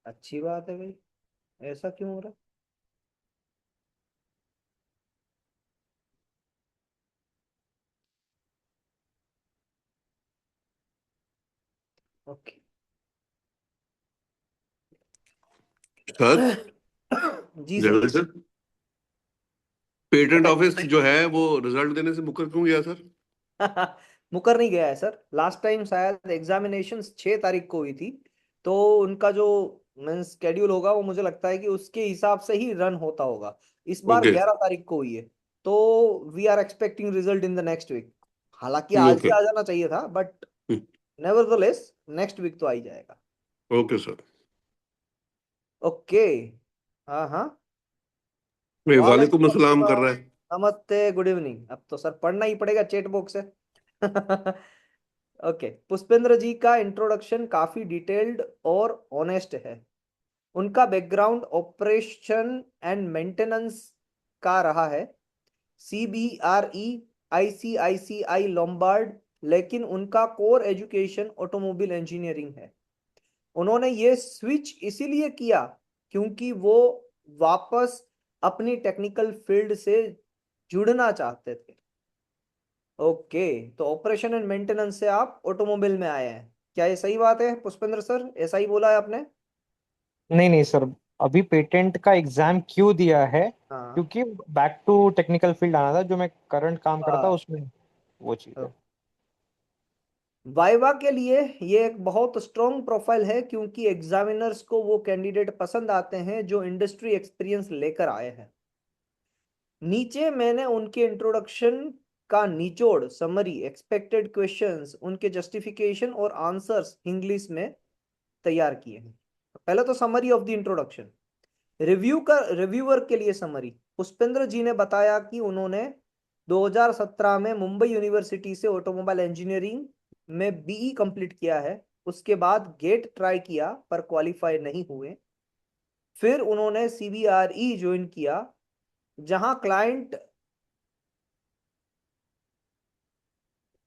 अच्छी बात है भाई। ऐसा क्यों हो रहा है? Sir, okay. जी सर। जल्दी सर। पेटेंट बताइए ऑफिस बताइए। जो है वो रिजल्ट देने से मुकर क्यों गया सर? मुकर नहीं गया है सर। लास्ट टाइम शायद एग्जामिनेशन 6 तारीख को हुई थी। तो उनका जो मीन्स शेड्यूल होगा वो मुझे लगता है कि उसके हिसाब से ही रन होता होगा। इस बार ओके। 11 तारीख को हुई है। तो we are expecting result in the next week. हालांकि आज ही ओके। आ जाना चाहिए था बट नेवरदलेस नेक्स्ट वीक तो आ ही जाएगा। Okay sir. ओके। हाँ हाँ। वालेकुम वालेकुम अस्सलाम कर अस्सलाम। रहा है। नमस्ते, गुड इवनिंग। अब तो सर पढ़ना ही पड़ेगा चैट बॉक्स से। ओके, पुष्पेंद्र जी का इंट्रोडक्शन काफी डिटेल्ड और ऑनेस्ट है। उनका बैकग्राउंड ऑपरेशन एंड मेंटेनेंस का रहा है, CBRE, ICICI लोम्बार्ड, लेकिन उनका कोर एजुकेशन ऑटोमोबाइल इंजीनियरिंग है। उन्होंने ये स्विच इसीलिए किया क्योंकि वो वापस अपनी टेक्निकल फील्ड से जुड़ना चाहते थे। ओके। तो ऑपरेशन एंड मेंटेनेंस से आप ऑटोमोबाइल में आए हैं, क्या ये सही बात है पुष्पेंद्र सर? ऐसा ही बोला है आपने? नहीं नहीं सर, अभी पेटेंट का एग्जाम क्यों दिया है? हाँ। क्योंकि बैक टू टेक्निकल फील्ड आना था, जो मैं करंट काम करता हाँ। उसमें वो चीज़ है। वाइवा के लिए ये एक बहुत स्ट्रॉन्ग प्रोफाइल है क्योंकि एग्जामिनर्स को वो कैंडिडेट पसंद आते हैं जो इंडस्ट्री एक्सपीरियंस लेकर आए हैं। नीचे मैंने उनके इंट्रोडक्शन का निचोड़ समरी, एक्सपेक्टेड क्वेश्चंस, उनके जस्टिफिकेशन और आंसर्स इंग्लिश में तैयार किए हैं। पहले तो summary of the introduction. Reviewer के लिए समरी। पुष्पेंद्र जी ने बताया कि उन्होंने 2017 में मुंबई यूनिवर्सिटी से ऑटोमोबाइल इंजीनियरिंग में BE कंप्लीट किया है। उसके बाद गेट ट्राई किया पर क्वालिफाई नहीं हुए। फिर उन्होंने CBRE ज्वाइन किया, जहां क्लाइंट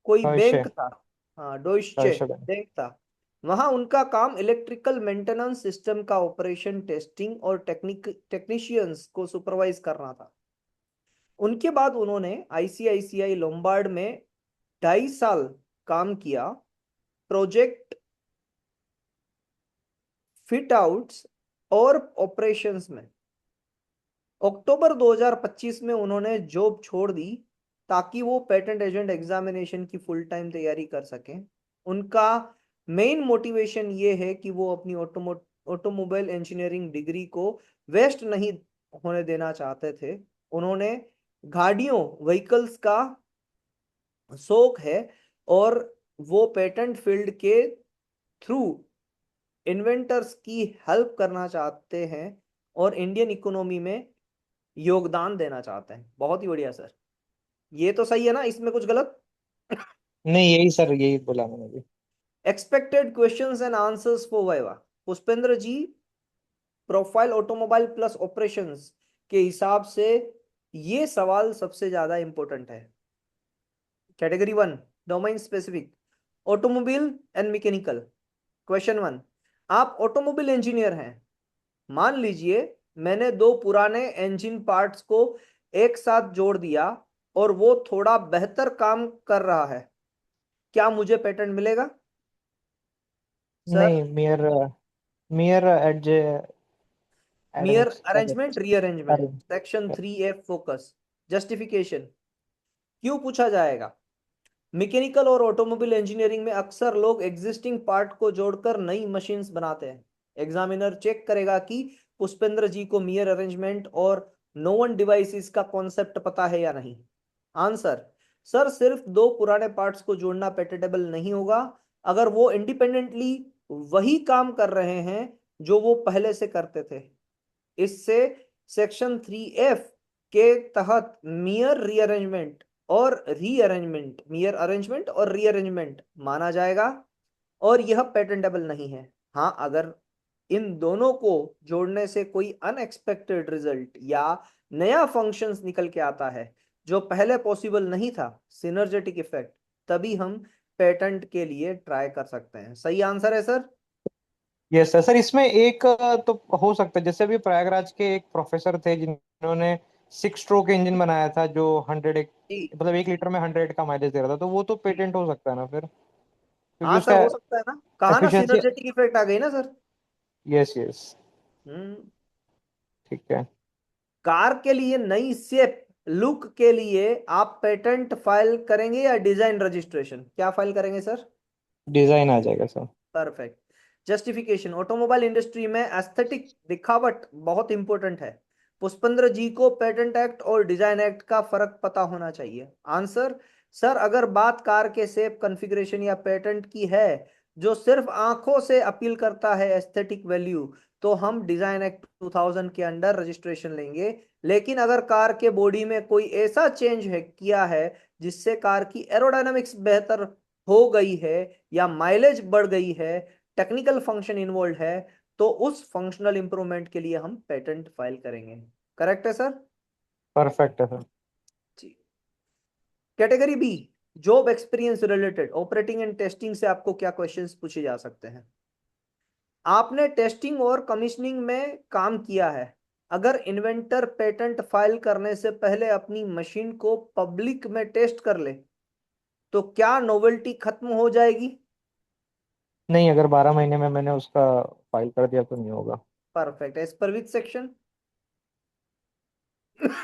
कोई डॉयशे बैंक था। हाँ, डोइश्चे डॉयशे बैंक। बैंक था। वहां उनका काम इलेक्ट्रिकल मेंटेनेंस सिस्टम का ऑपरेशन, टेस्टिंग और टेक्नीशियंस को सुपरवाइज करना था। उनके बाद उन्होंने ICICI लोम्बार्ड में 2.5 साल काम किया, प्रोजेक्ट, फिट आउट्स और ऑपरेशंस में। अक्टूबर 2025 में उन्होंने जॉब छोड़ दी ताकि वो पेटेंट एजेंट एग्जामिनेशन की फुल टाइम तैयारी कर सकें। उनका मेन मोटिवेशन ये है कि वो अपनी ऑटोमोबाइल इंजीनियरिंग डिग्री को वेस्ट नहीं होने देना चाहते थे। उन्होंने गाड़ियों, व्हीकल्स का शौक है और वो पेटेंट फील्ड के थ्रू इन्वेंटर्स की हेल्प करना चाहते हैं और इंडियन इकोनॉमी में योगदान देना चाहते हैं। बहुत ही बढ़िया सर। ये तो सही है ना, इसमें कुछ गलत? नहीं, यही सर, यही बोला मैंने भी। Expected questions and answers for viva. Pushpendra ji, profile automobile plus operations के हिसाब से ये सवाल सबसे ज्यादा इंपॉर्टेंट है। Category 1, domain specific, automobile and mechanical. Question 1, आप ऑटोमोबाइल इंजीनियर हैं। मान लीजिए मैंने दो पुराने इंजन पार्ट्स को एक साथ जोड़ दिया और वो थोड़ा बेहतर काम कर रहा है, क्या मुझे पेटेंट मिलेगा सर? नहीं, मियर मियर एडज mere admix arrangement, rearrangement. Arrange. Section 3F focus. Justification क्यों पूछा जाएगा? मैकेनिकल और ऑटोमोबाइल इंजीनियरिंग में अक्सर लोग एग्जिस्टिंग पार्ट को जोड़कर नई मशीन्स बनाते हैं। एग्जामिनर चेक करेगा कि पुष्पेंद्र जी को मियर अरेंजमेंट और नोवन डिवाइसेस का कॉन्सेप्ट पता है या नहीं। आंसर, सर सिर्फ दो पुराने पार्ट्स को जोड़ना पेटेंटेबल नहीं होगा अगर वो इंडिपेंडेंटली वही काम कर रहे हैं जो वो पहले से करते थे। इससे सेक्शन 3F के तहत मियर अरेंजमेंट और रीअरेंजमेंट माना जाएगा और यह पेटेंटेबल नहीं है। हाँ, अगर इन दोनों को जोड़ने से कोई अनएक्सपेक्टेड रिजल्ट या नया फंक्शंस निकल के आता है जो पहले पॉसिबल नहीं था, सिनर्जेटिक इफेक्ट, तभी हम पेटेंट के लिए ट्राई कर सकते हैं। सही आंसर है सर? यस सर, इसमें एक तो हो सकता है, जैसे भी प्रयागराज के एक प्रोफेसर थे जिन्होंने 6 स्ट्रोक इंजन बनाया था, जो 100 जी। मतलब 1 लीटर में 100 का माइलेज दे रहा था, तो वो तो पेटेंट हो सकता है ना फिर, क्योंकि हाँ सर, उसका हो सकता है ना, कहा ना एफिशिएंसी। सिनर्जेटिक इफेक्ट आ गई ना सर। Yes yes. हम्म। ठीक है। कार के लिए नई शेप लुक के लिए आप पेटेंट फाइल करेंगे या डिजाइन रजिस्ट्रेशन, क्या फाइल करेंगे सर? डिजाइन आ जाएगा sir. Perfect. Justification, automobile industry में एस्थेटिक दिखावट बहुत इंपॉर्टेंट है। पुष्पेंद्र जी को पेटेंट एक्ट और डिजाइन एक्ट का फर्क पता होना चाहिए। आंसर, सर अगर बात कार के शेप कॉन्फ़िगरेशन या पेटेंट की है जो सिर्फ आंखों से अपील करता है एस्थेटिक वैल्यू, तो हम डिजाइन एक्ट 2000 के अंडर रजिस्ट्रेशन लेंगे। लेकिन अगर कार के बॉडी में कोई ऐसा चेंज है किया है जिससे कार की एरोडायनामिक्स बेहतर हो गई है या माइलेज बढ़ गई है, टेक्निकल फंक्शन इन्वॉल्व है, तो उस फंक्शनल इंप्रूवमेंट के लिए हम पेटेंट फाइल करेंगे। करेक्ट है सर? परफेक्ट है सर। जी। Category B, job experience related operating and testing से आपको क्या क्वेश्चंस पूछे जा सकते हैं? आपने टेस्टिंग और कमीशनिंग में काम किया है। अगर इन्वेंटर पेटेंट फाइल करने से पहले अपनी मशीन को पब्लिक में टेस्ट कर ले, तो क्या नोवेल्टी खत्म हो जाएगी? नहीं, अगर 12 महीने में मैंने उसका फाइल कर दिया तो नहीं होगा। Perfect. As per which section?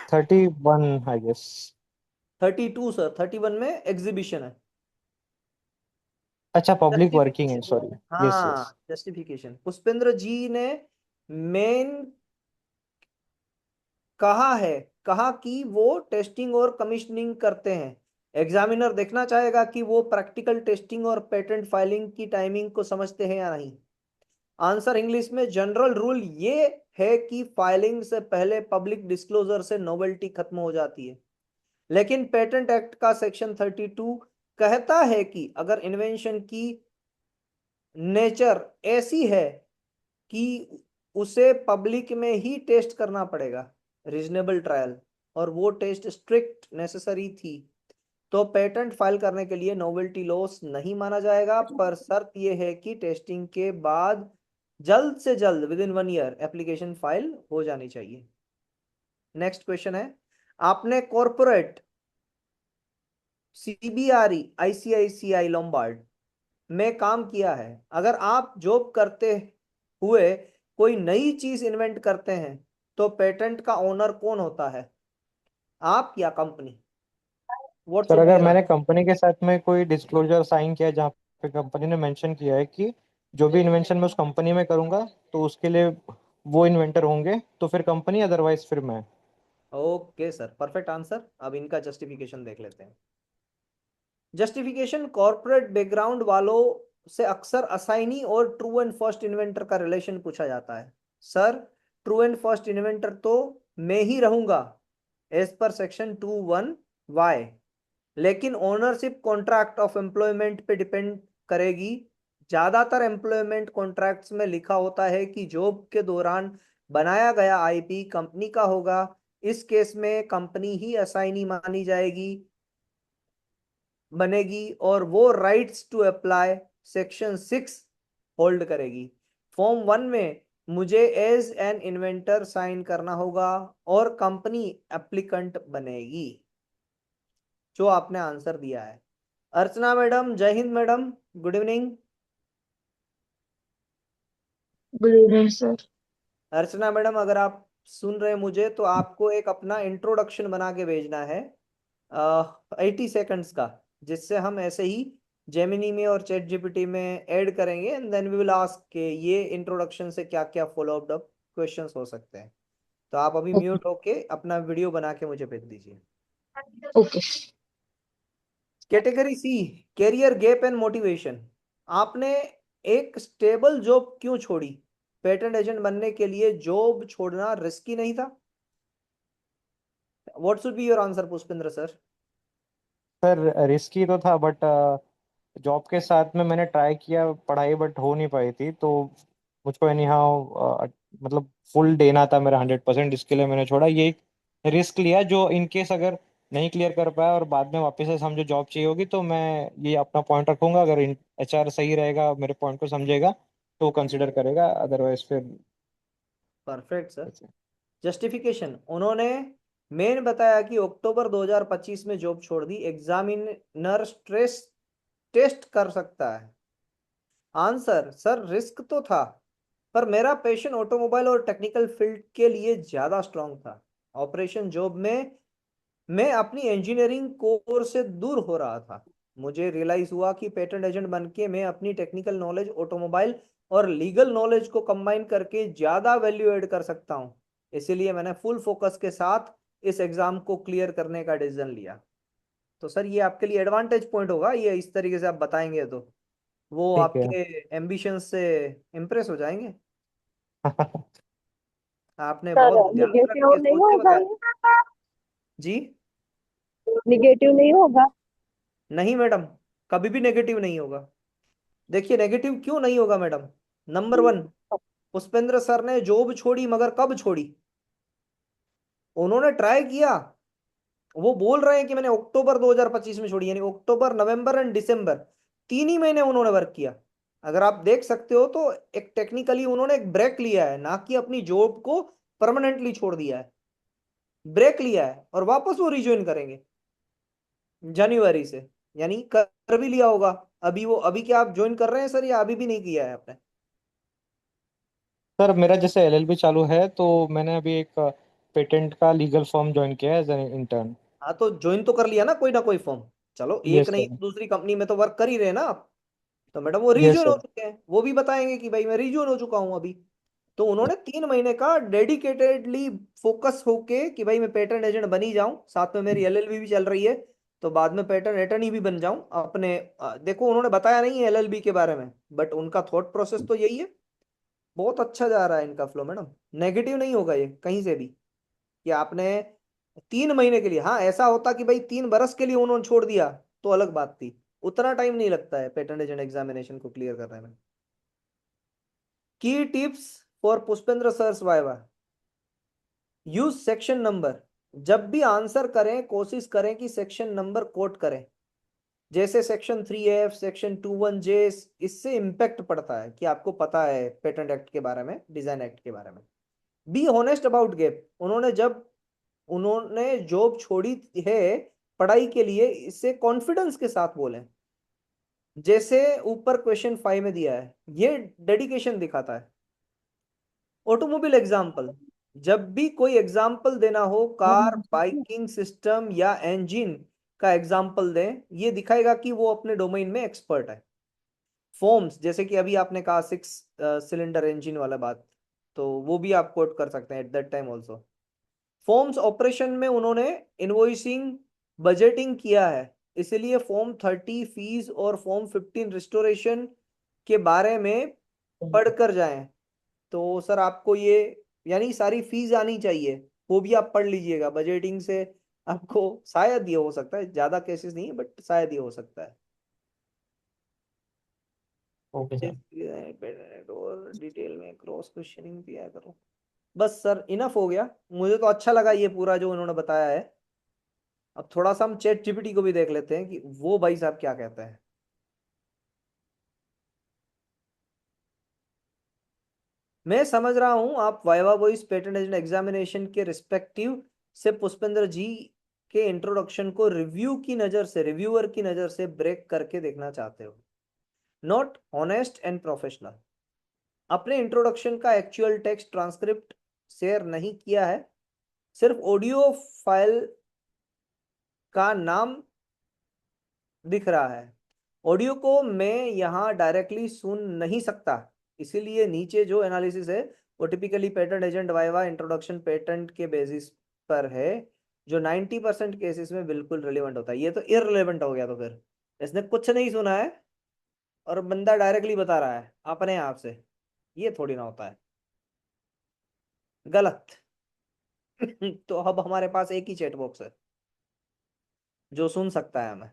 31 I guess. 32 sir, 31 में एग्जीबिशन है। अच्छा, पब्लिक वर्किंग है, जस्टिफिकेशन, सॉरी। Yes yes. हाँ जस्टिफिकेशन, पुष्पेंद्र जी ने मेन कहा है, कहा कि वो टेस्टिंग और कमीशनिंग करते हैं। एग्जामिनर देखना चाहेगा कि वो प्रैक्टिकल टेस्टिंग और पेटेंट फाइलिंग की टाइमिंग को समझते हैं या नहीं। आंसर, इंग्लिश में जनरल रूल ये है कि फाइलिंग से पहले पब्लिक डिस्क्लोजर से नोवेल्टी खत्म हो जाती है। लेकिन पेटेंट एक्ट का सेक्शन 32 कहता है कि अगर इन्वेंशन की नेचर ऐसी है कि उसे पब्लिक में ही टेस्ट करना पड़ेगा, रीजनेबल ट्रायल, और वो टेस्ट स्ट्रिक्ट नेसेसरी थी, तो पेटेंट फाइल करने के लिए नोवेल्टी लॉस नहीं माना जाएगा। पर शर्त यह है कि टेस्टिंग के बाद जल्द से जल्द with in 1 year application file हो जानी चाहिए। नेक्स्ट क्वेश्चन है, आपने कॉरपोरेट सीबीआरई आईसीआईसीआई लोम्बार्ड में काम किया है। अगर आप जॉब करते हुए कोई नई चीज इन्वेंट करते हैं, तो पेटेंट का ओनर कौन होता है, आप या company? What sir, should be अगर योर मैंने आंसर? कंपनी के साथ में कोई डिस्क्लोजर साइन किया जहाँ पे कंपनी ने मेंशन किया है कि जो भी इन्वेंशन मैं उस कंपनी में करूंगा तो उसके लिए वो इन्वेंटर होंगे, तो फिर कंपनी, अदरवाइज फिर मैं। Okay sir, perfect answer. अब इनका जस्टिफिकेशन देख लेते हैं। जस्टिफिकेशन, कॉर्पोरेट बैकग्राउंड वालों से अक्सर असाइनी और ट्रू एंड फर्स्ट इन्वेंटर का रिलेशन पूछा जाता है। Sir, true and first inventor तो मैं ही रहूंगा एज पर सेक्शन 21 वाई, लेकिन ओनरशिप कॉन्ट्रैक्ट ऑफ एम्प्लॉयमेंट पे डिपेंड करेगी। ज्यादातर एम्प्लॉयमेंट कॉन्ट्रैक्ट्स में लिखा होता है कि जॉब के दौरान बनाया गया आईपी कंपनी का होगा। इस केस में कंपनी ही असाइनी मानी जाएगी, बनेगी, और वो rights to apply section 6 hold करेगी। फॉर्म 1 में मुझे एज एन इन्वेंटर साइन करना होगा और कंपनी एप्लीकेंट बनेगी। जो आपने आंसर दिया है। अर्चना मैडम, जय हिंद madam, good evening. Good evening sir. Archana madam, अगर आप सुन रहे हैं मुझे, तो आपको एक अपना इंट्रोडक्शन बना के भेजना है 80 सेकंड्स का, जिससे हम ऐसे ही जेमिनी में और चैट जीपीटी में ऐड करेंगे, and then we will ask के ये इंट्रोडक्शन से क्या क्या फॉलो अप क्वेश्चंस हो सकते हैं। तो आप अभी ओके। म्यूट होके अपना वीडियो बना के मुझे भेज दीजिए। Okay. Category C, career gap and motivation. आपने एक स्टेबल जॉब क्यों छोड़ी? पेटेंट एजेंट बनने के लिए जॉब छोड़ना रिस्की नहीं था? What should be your answer Pushpendra sir? Sir, risky तो था, बट जॉब के साथ में मैंने ट्राई किया पढ़ाई, बट हो नहीं पाई थी, तो मुझको एनी हाउ मतलब फुल देना था मेरा 100%, इसके लिए मैंने छोड़ा। ये एक रिस्क लिया, जो इन केस अगर नहीं क्लियर कर पाया और बाद में वापस से समझो जॉब चाहिए होगी, तो मैं ये अपना पॉइंट रखूंगा, अगर एचआर सही रहेगा, मेरे पॉइंट को समझेगा, तो कंसिडर करेगा, अदरवाइज फिर परफेक्ट सर। ऐसे। जस्टिफिकेशन, उन्होंने मेन बताया कि अक्टूबर 2025 में जॉब छोड़ दी, एग्जामिनर स्ट्रेस टेस्ट कर सकता है। आंसर, सर रिस्क तो था, पर मेरा पैशन ऑटोमोबाइल और टेक्निकल फील्ड के लिए ज्यादा स्ट्रांग था। ऑपरेशन जॉब में मैं अपनी इंजीनियरिंग कोर से दूर हो रहा था। मुझे रियलाइज हुआ कि पेटेंट एजेंट बन के मैं अपनी टेक्निकल नॉलेज, ऑटोमोबाइल और लीगल नॉलेज को कंबाइन करके ज्यादा वैल्यू ऐड कर सकता हूँ। इसीलिए मैंने फुल फोकस के साथ इस एग्जाम को क्लियर करने का डिसीजन लिया। तो सर ये आपके लिए एडवांटेज पॉइंट होगा, ये इस तरीके से आप बताएंगे तो वो ठीक है। आपके एम्बिशन से इम्प्रेस हो जाएंगे। आपने सर बहुत ध्यान रख निगेटिव के नहीं सोच के होगा बताया। ये? जी निगेटिव नहीं होगा? नहीं मैडम, कभी भी नेगेटिव नहीं होगा। देखिए नेगेटिव क्यों नहीं होगा madam. Number one, Pushpendra sir ने जॉब छोड़ी, मगर कब छोड़ी? उन्होंने ट्राई किया। वो बोल रहे हैं कि मैंने अक्टूबर 2025 में छोड़ी, यानी अक्टूबर, नवंबर एंड दिसंबर, 3 ही महीने उन्होंने वर्क किया। अगर आप देख सकते हो तो एक टेक्निकली उन्होंने एक ब्रेक लिया है, ना कि अपनी जॉब को परमानेंटली छोड़ दिया है। ब्रेक लिया है और वापस वो रिज्वाइन करेंगे जनवरी से, यानी कर भी लिया होगा। अभी वो, अभी क्या आप ज्वाइन कर रहे हैं सर, या अभी भी नहीं किया है आपने? सर मेरा जैसे एलएलबी चालू है, तो मैंने अभी एक पेटेंट का लीगल फर्म ज्वाइन किया है एज एन इंटर्न। हाँ तो ज्वाइन तो कर लिया ना कोई ना कोई फॉर्म। चलो एक यस नहीं सर। दूसरी कंपनी में तो वर्क कर ही रहे ना आप। तो मैडम वो यस रिज्वाइन हो सर। चुके हैं, वो भी बताएंगे कि भाई मैं रिज्वाइन हो चुका हूँ अभी। तो उन्होंने 3 महीने का डेडिकेटेडली फोकस होके कि भाई मैं पेटेंट एजेंट बनी जाऊं, साथ में मेरी एलएलबी भी चल रही है, तो बाद में पेटेंट अटर्नी भी बन जाऊं अपने। देखो उन्होंने बताया नहीं है एलएलबी के बारे में, बट उनका थॉट प्रोसेस तो यही है। बहुत अच्छा जा रहा है इनका फ्लो मैडम। नेगेटिव नहीं होगा ये कहीं से भी कि आपने 3 महीने के लिए, हाँ ऐसा होता कि भाई 3 बरस के लिए उन्होंने छोड़ दिया तो अलग बात थी। उतना टाइम नहीं लगता है पेटेंट एजेंट एग्जामिनेशन को क्लियर करने में। Key tips for Pushpendra sir's viva, use section number. जब भी आंसर करें कोशिश करें कि सेक्शन नंबर कोट करें, जैसे सेक्शन 3F, सेक्शन 21J। इससे इम्पैक्ट पड़ता है कि आपको पता है पेटेंट एक्ट के बारे में, डिजाइन एक्ट के बारे में। बी होनेस्ट अबाउट गैप, उन्होंने जब उन्होंने जॉब छोड़ी है पढ़ाई के लिए, इससे कॉन्फिडेंस के साथ बोलें, जैसे ऊपर क्वेश्चन 5 में दिया है। ये डेडिकेशन दिखाता है। ऑटोमोबाइल एग्जाम्पल, जब भी कोई एग्जाम्पल देना हो, कार, बाइकिंग सिस्टम या इंजन का एग्जाम्पल दें, ये दिखाएगा कि वो अपने डोमेन में एक्सपर्ट है। फॉर्म्स, जैसे कि अभी आपने कहा 6 सिलेंडर इंजन वाला बात, तो वो भी आप कोट कर सकते हैं at that time also. Forms operation में उन्होंने इनवॉइसिंग, बजटिंग किया है, इसलिए फॉर्म 30 फीस और फॉर्म 15 रिस्टोरेशन के बारे में पढ़कर जाएं। तो सर आपको ये, यानी सारी फीस आनी चाहिए, वो भी आप पढ़ लीजिएगा बजटिंग से। आपको शायद ये हो सकता है, ज्यादा केसेस नहीं है बट शायद ये हो सकता है। Okay sir. और डिटेल में क्रॉस क्वेश्चनिंग दिया करो। बस सर इनफ हो गया, मुझे तो अच्छा लगा ये पूरा जो उन्होंने बताया है। अब थोड़ा सा हम चैट जीपीटी को भी देख लेते हैं कि वो भाई साहब क्या कहते हैं। मैं समझ रहा हूं आप viva voice patent agent examination के रिस्पेक्टिव से पुष्पेंद्र जी के इंट्रोडक्शन को रिव्यू की नजर से, रिव्यूअर की नजर से ब्रेक करके देखना चाहते हो। Not honest and professional. अपने इंट्रोडक्शन का एक्चुअल टेक्स्ट ट्रांसक्रिप्ट शेयर नहीं किया है, सिर्फ ऑडियो फाइल का नाम दिख रहा है। ऑडियो को मैं यहाँ डायरेक्टली सुन नहीं सकता, इसीलिए नीचे जो एनालिसिस है वो typically patent agent viva introduction patent के बेसिस पर है, जो 90% केसेस में बिल्कुल रिलेवेंट होता है। ये तो इररिलेवेंट हो गया, तो फिर इसने कुछ नहीं सुना है और बंदा डायरेक्टली बता रहा है अपने आप से, ये थोड़ी ना होता है। गलत। तो अब हमारे पास एक ही चैट बॉक्स है जो सुन सकता है हमें।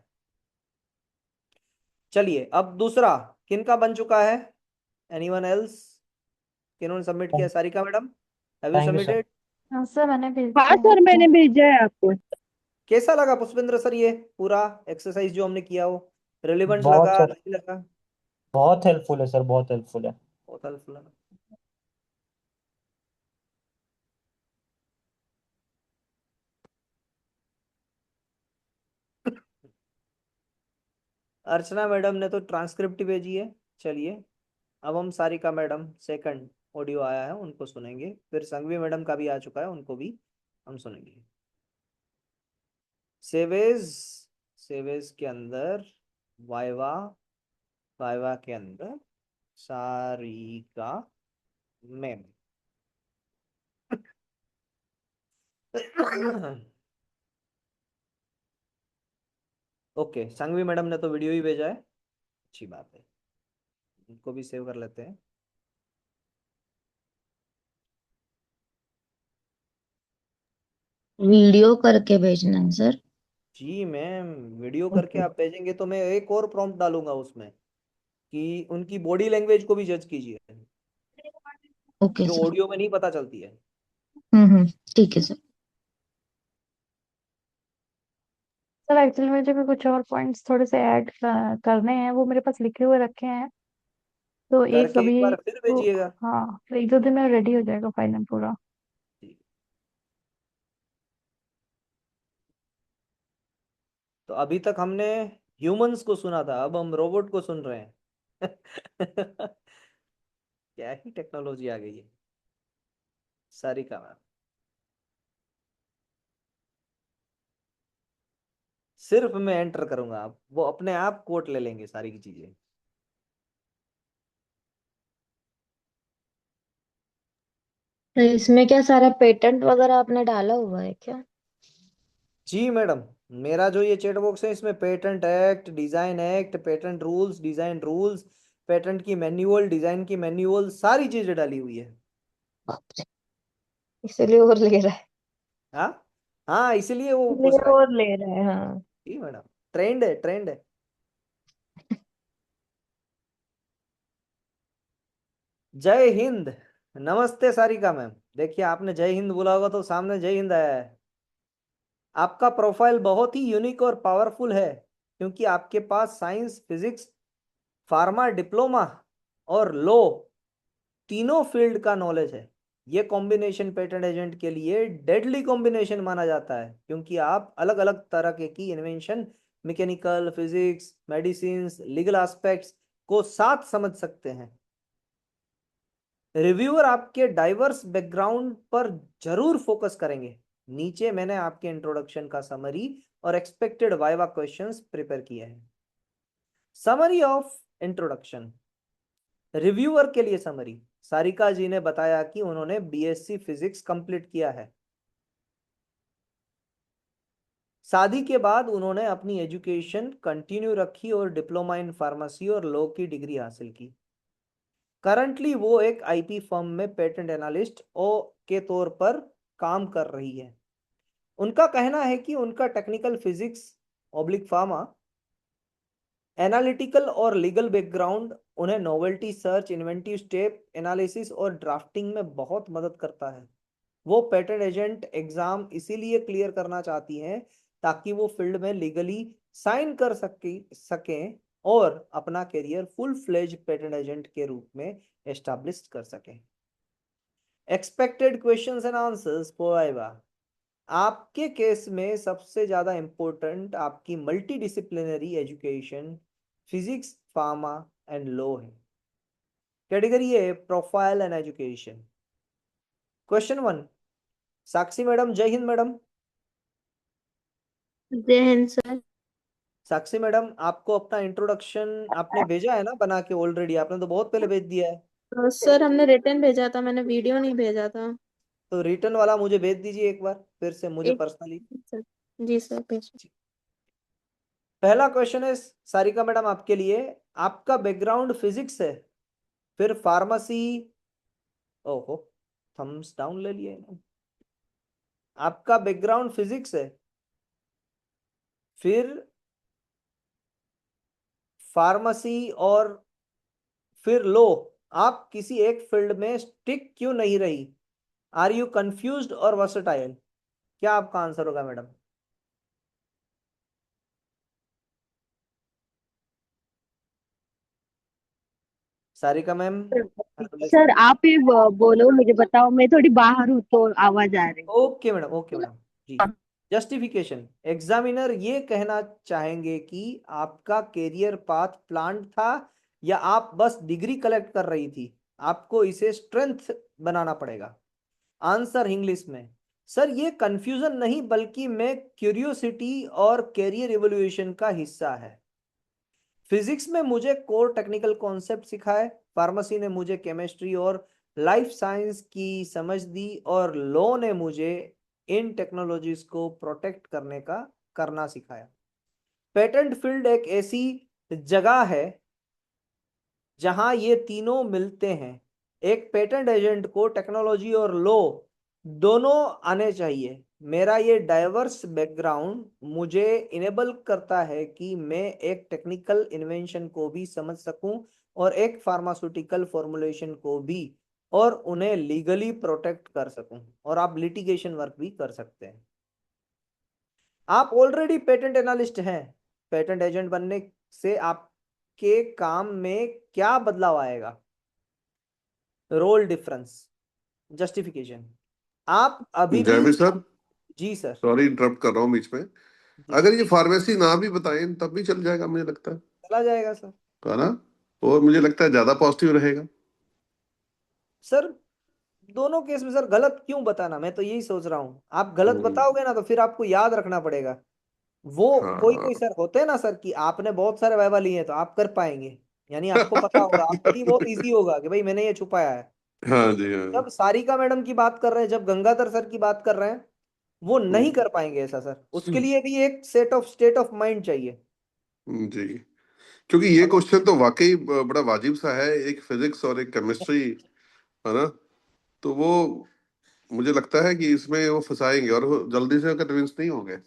चलिए अब दूसरा किनका बन चुका है? Anyone else? किन्होंने सबमिट किया? Sarika madam, have you thank you sir. Submitted? हाँ सर, मैंने भेज हाँ दिया सर, आपको। मैंने भेजा है आपको। कैसा लगा पुष्पेंद्र सर ये पूरा एक्सरसाइज जो हमने किया, वो रिलेवेंट बहुत लगा सर, नहीं लगा? बहुत हेल्पफुल है सर, बहुत हेल्पफुल है। बहुत हेल्पफुल है। अर्चना मैडम ने तो ट्रांसक्रिप्ट भेजी है। चलिए, अब हम सारिका मैडम सेकंड ऑडियो आया है उनको सुनेंगे, फिर संघवी मैडम का भी आ चुका है उनको भी हम सुनेंगे। सेवेज, सेवेज के अंदर वाइवा, वाइवा के अंदर Sarika ma'am. Okay, Sanghvi madam ने तो वीडियो ही भेजा है, अच्छी बात है, उनको भी सेव कर लेते हैं। वीडियो करके भेजना है सर। जी मैम, वीडियो करके ओके। आप भेजेंगे तो मैं एक और प्रॉम्प्ट डालूंगा उसमें कि उनकी बॉडी लैंग्वेज को भी जज कीजिए, ओके जो सर। ऑडियो में नहीं पता चलती है। ठीक है सर। सर एक्चुअली मुझे भी कुछ और पॉइंट्स थोड़े से ऐड करने हैं, वो मेरे पास लिखे हुए रखे हैं, तो एक करके एक अभी बार फिर तो भेजिएगा। हाँ, तो 1-2 दिन में रेडी हो जाएगा फाइनल पूरा। जी। तो अभी तक हमने ह्यूमंस को सुना था, अब हम रोबोट को सुन रहे हैं। क्या ही टेक्नोलॉजी आ गई है। सारिका मैम, सिर्फ मैं एंटर करूंगा, आप वो अपने आप कोट ले लेंगे सारी की चीजें। तो इसमें क्या सारा पेटेंट वगैरह आपने डाला हुआ है क्या? जी मैडम, मेरा जो ये चैट बॉक्स है इसमें patent act, design act, patent rules, design rules, patent की मैन्युअल, डिजाइन की मैन्युअल, सारी चीजें डाली हुई है। बाप रे, इसलिए और ले रहा है। हाँ, हाँ, इसलिए वो पूछ इसलिए रहा है। और ले रहा है, हाँ। जी मैडम, ट्रेंड है, ट्रेंड है। जय हिंद। नमस्ते सारिका मैम, देखिए आपने जय हिंद बोला होगा तो सामने जय हिंद आया है। आपका प्रोफाइल बहुत ही यूनिक और पावरफुल है, क्योंकि आपके पास साइंस, फिजिक्स, फार्मा डिप्लोमा और लॉ, तीनों फील्ड का नॉलेज है। ये कॉम्बिनेशन पेटेंट एजेंट के लिए डेडली कॉम्बिनेशन माना जाता है, क्योंकि आप अलग अलग तरह के की invention, mechanical, physics, medicine, legal aspects को साथ समझ सकते हैं। रिव्यूअर आपके डाइवर्स बैकग्राउंड पर जरूर फोकस करेंगे। नीचे मैंने आपके इंट्रोडक्शन का समरी और एक्सपेक्टेड वाइवा क्वेश्चंस प्रिपेयर किए हैं। Summary of introduction. रिव्यूअर के लिए समरी। सारिका जी ने बताया कि उन्होंने बीएससी फिजिक्स कंप्लीट किया है। शादी के बाद उन्होंने अपनी एजुकेशन कंटिन्यू रखी और डिप्लोमा इन फार्मेसी और लॉ की डिग्री हासिल की। करंटली वो एक आईपी फर्म में पेटेंट एनालिस्ट ओ के तौर पर काम कर रही है। उनका कहना है कि उनका technical physics oblique pharma, analytical और लीगल बैकग्राउंड उन्हें novelty search, inventive step analysis और ड्राफ्टिंग में बहुत मदद करता है। वो पेटेंट एजेंट एग्जाम इसीलिए क्लियर करना चाहती हैं ताकि वो फील्ड में लीगली साइन कर सकें और अपना career full fledge patent agent के रूप में एस्टैब्लिश कर सकें। एक्सपेक्टेड क्वेश्चंस एंड आंसर्स पोएवा। आपके केस में सबसे ज्यादा इंपॉर्टेंट आपकी multi disciplinary education, physics, pharma and law है। कैटेगरी है profile and education. Question 1, Sakshi madam, जय हिंद मैडम। जय हिंद सर। साक्षी मैडम, आपको अपना इंट्रोडक्शन आपने भेजा है ना बना के ऑलरेडी? आपने तो बहुत पहले भेज दिया है। सर हमने रिटर्न भेजा था, मैंने वीडियो नहीं भेजा था। तो रिटर्न वाला मुझे भेज दीजिए एक बार फिर से मुझे एक पर्सनली। सर, जी सर भेज। पहला क्वेश्चन है सारिका मैडम आपके लिए। आपका बैकग्राउंड फिजिक्स है, फिर फार्मेसी, ओहो, थम्स डाउन ले लिए ना। आपका बैकग्राउंड फिजिक्स है, फिर फार्मेसी और फिर लो। आप किसी एक फील्ड में स्टिक क्यों नहीं रही? आर यू कंफ्यूज्ड और वर्सटाइल? क्या आपका आंसर होगा मैडम? सारिका मैम, सर आप ही बोलो, मुझे बताओ, मैं थोड़ी बाहर हूँ तो आवाज आ रही। ओके मैडम, ओके मैडम जी। जस्टिफिकेशन, एग्जामिनर ये कहना चाहेंगे कि आपका कैरियर पाथ प्लान था या आप बस डिग्री कलेक्ट कर रही थी, आपको इसे स्ट्रेंथ बनाना पड़ेगा। आंसर इंग्लिश में, सर ये कंफ्यूजन नहीं बल्कि मैं क्यूरियोसिटी और कैरियर एवोल्यूशन का हिस्सा है। फिजिक्स में मुझे कोर टेक्निकल कॉन्सेप्ट सिखाए, फार्मेसी ने मुझे केमिस्ट्री और लाइफ साइंस की समझ दी, और लॉ ने मुझे इन टेक्नोलॉजीज को प्रोटेक्ट करना सिखाया। पेटेंट फील्ड एक ऐसी जगह है जहां ये तीनों मिलते हैं। एक पेटेंट एजेंट को टेक्नोलॉजी और लॉ दोनों आने चाहिए। मेरा ये डाइवर्स बैकग्राउंड मुझे इनेबल करता है कि मैं एक टेक्निकल इन्वेंशन को भी समझ सकूं और एक फार्मास्यूटिकल फॉर्मुलेशन को भी, और उन्हें लीगली प्रोटेक्ट कर सकूं, और आप लिटिगेशन वर्क भी कर सकते हैं। आप ऑलरेडी पेटेंट एनालिस्ट हैं। पेटेंट एजेंट बनने से आपके काम में क्या बदलाव आएगा? Role difference. जस्टिफिकेशन, आप अभी भी, जयवीर सर, जी सर, सॉरी इंटरप्ट कर रहा हूँ बीच में। जी अगर ये फार्मेसी ना भी बताएं तब भी चल जाएगा, मुझे लगता है चला जाएगा सर। ना, और मुझे लगता है ज्यादा पॉजिटिव रहेगा। सर दोनों केस में सर गलत क्यों बताना, मैं तो यही सोच रहा हूँ। आप गलत बताओगे ना तो फिर आपको याद रखना पड़ेगा। वो कोई कोई हाँ। सर होते हैं ना सर कि आपने बहुत सारे वाइवा लिए हैं तो आप कर पाएंगे, यानी आपको पता होगा, आपके लिए बहुत इजी होगा कि भाई मैंने ये छुपाया है। हाँ जी, हाँ। जब सारिका मैडम की बात कर रहे हैं, जब गंगाधर सर की बात कर रहे हैं, वो नहीं कर पाएंगे ऐसा सर। उसके लिए भी एक स्टेट ऑफ माइंड चाहिए। जी, क्योंकि ये क्वेश्चन तो वाकई बड़ा वाजिब सा है, एक फिजिक्स और एक केमिस्ट्री, है ना, तो वो मुझे लगता है कि इसमें वो फंसाएंगे और वो जल्दी से कन्विंस नहीं होंगे।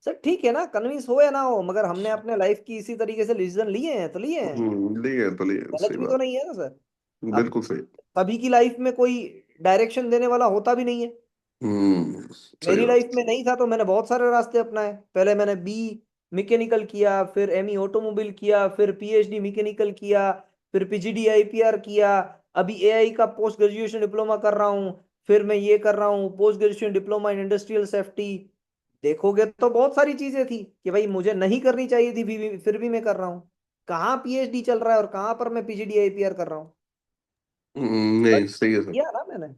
सर ठीक है ना, कन्विंस हो या ना हो, मगर हमने अपने लाइफ की इसी तरीके से डिसीजन लिए हैं तो लिए हैं, लिए तो लिए, गलत सही भी तो बात, नहीं है ना सर। अब बिल्कुल सही। सभी की लाइफ में कोई डायरेक्शन देने वाला होता भी नहीं है। सही मेरी लाइफ बात। में नहीं था तो मैंने बहुत सारे रास्ते अपनाए। पहले मैंने बी मैकेनिकल किया, फिर एमई ऑटोमोबाइल किया, फिर पीएचडी मैकेनिकल किया, फिर पीजीडी आईपीआर किया, अभी एआई का पोस्ट ग्रेजुएशन डिप्लोमा कर रहा हूँ, फिर मैं ये कर रहा हूँ post graduation diploma in industrial safety. देखोगे तो बहुत सारी चीजें थी कि भाई मुझे नहीं करनी चाहिए थी, फिर भी मैं कर रहा हूँ। कहाँ पीएचडी चल रहा है और कहाँ पर मैं पीजीडी आईपीआर कर रहा हूँ। नहीं, सही है सर। किया ना मैंने,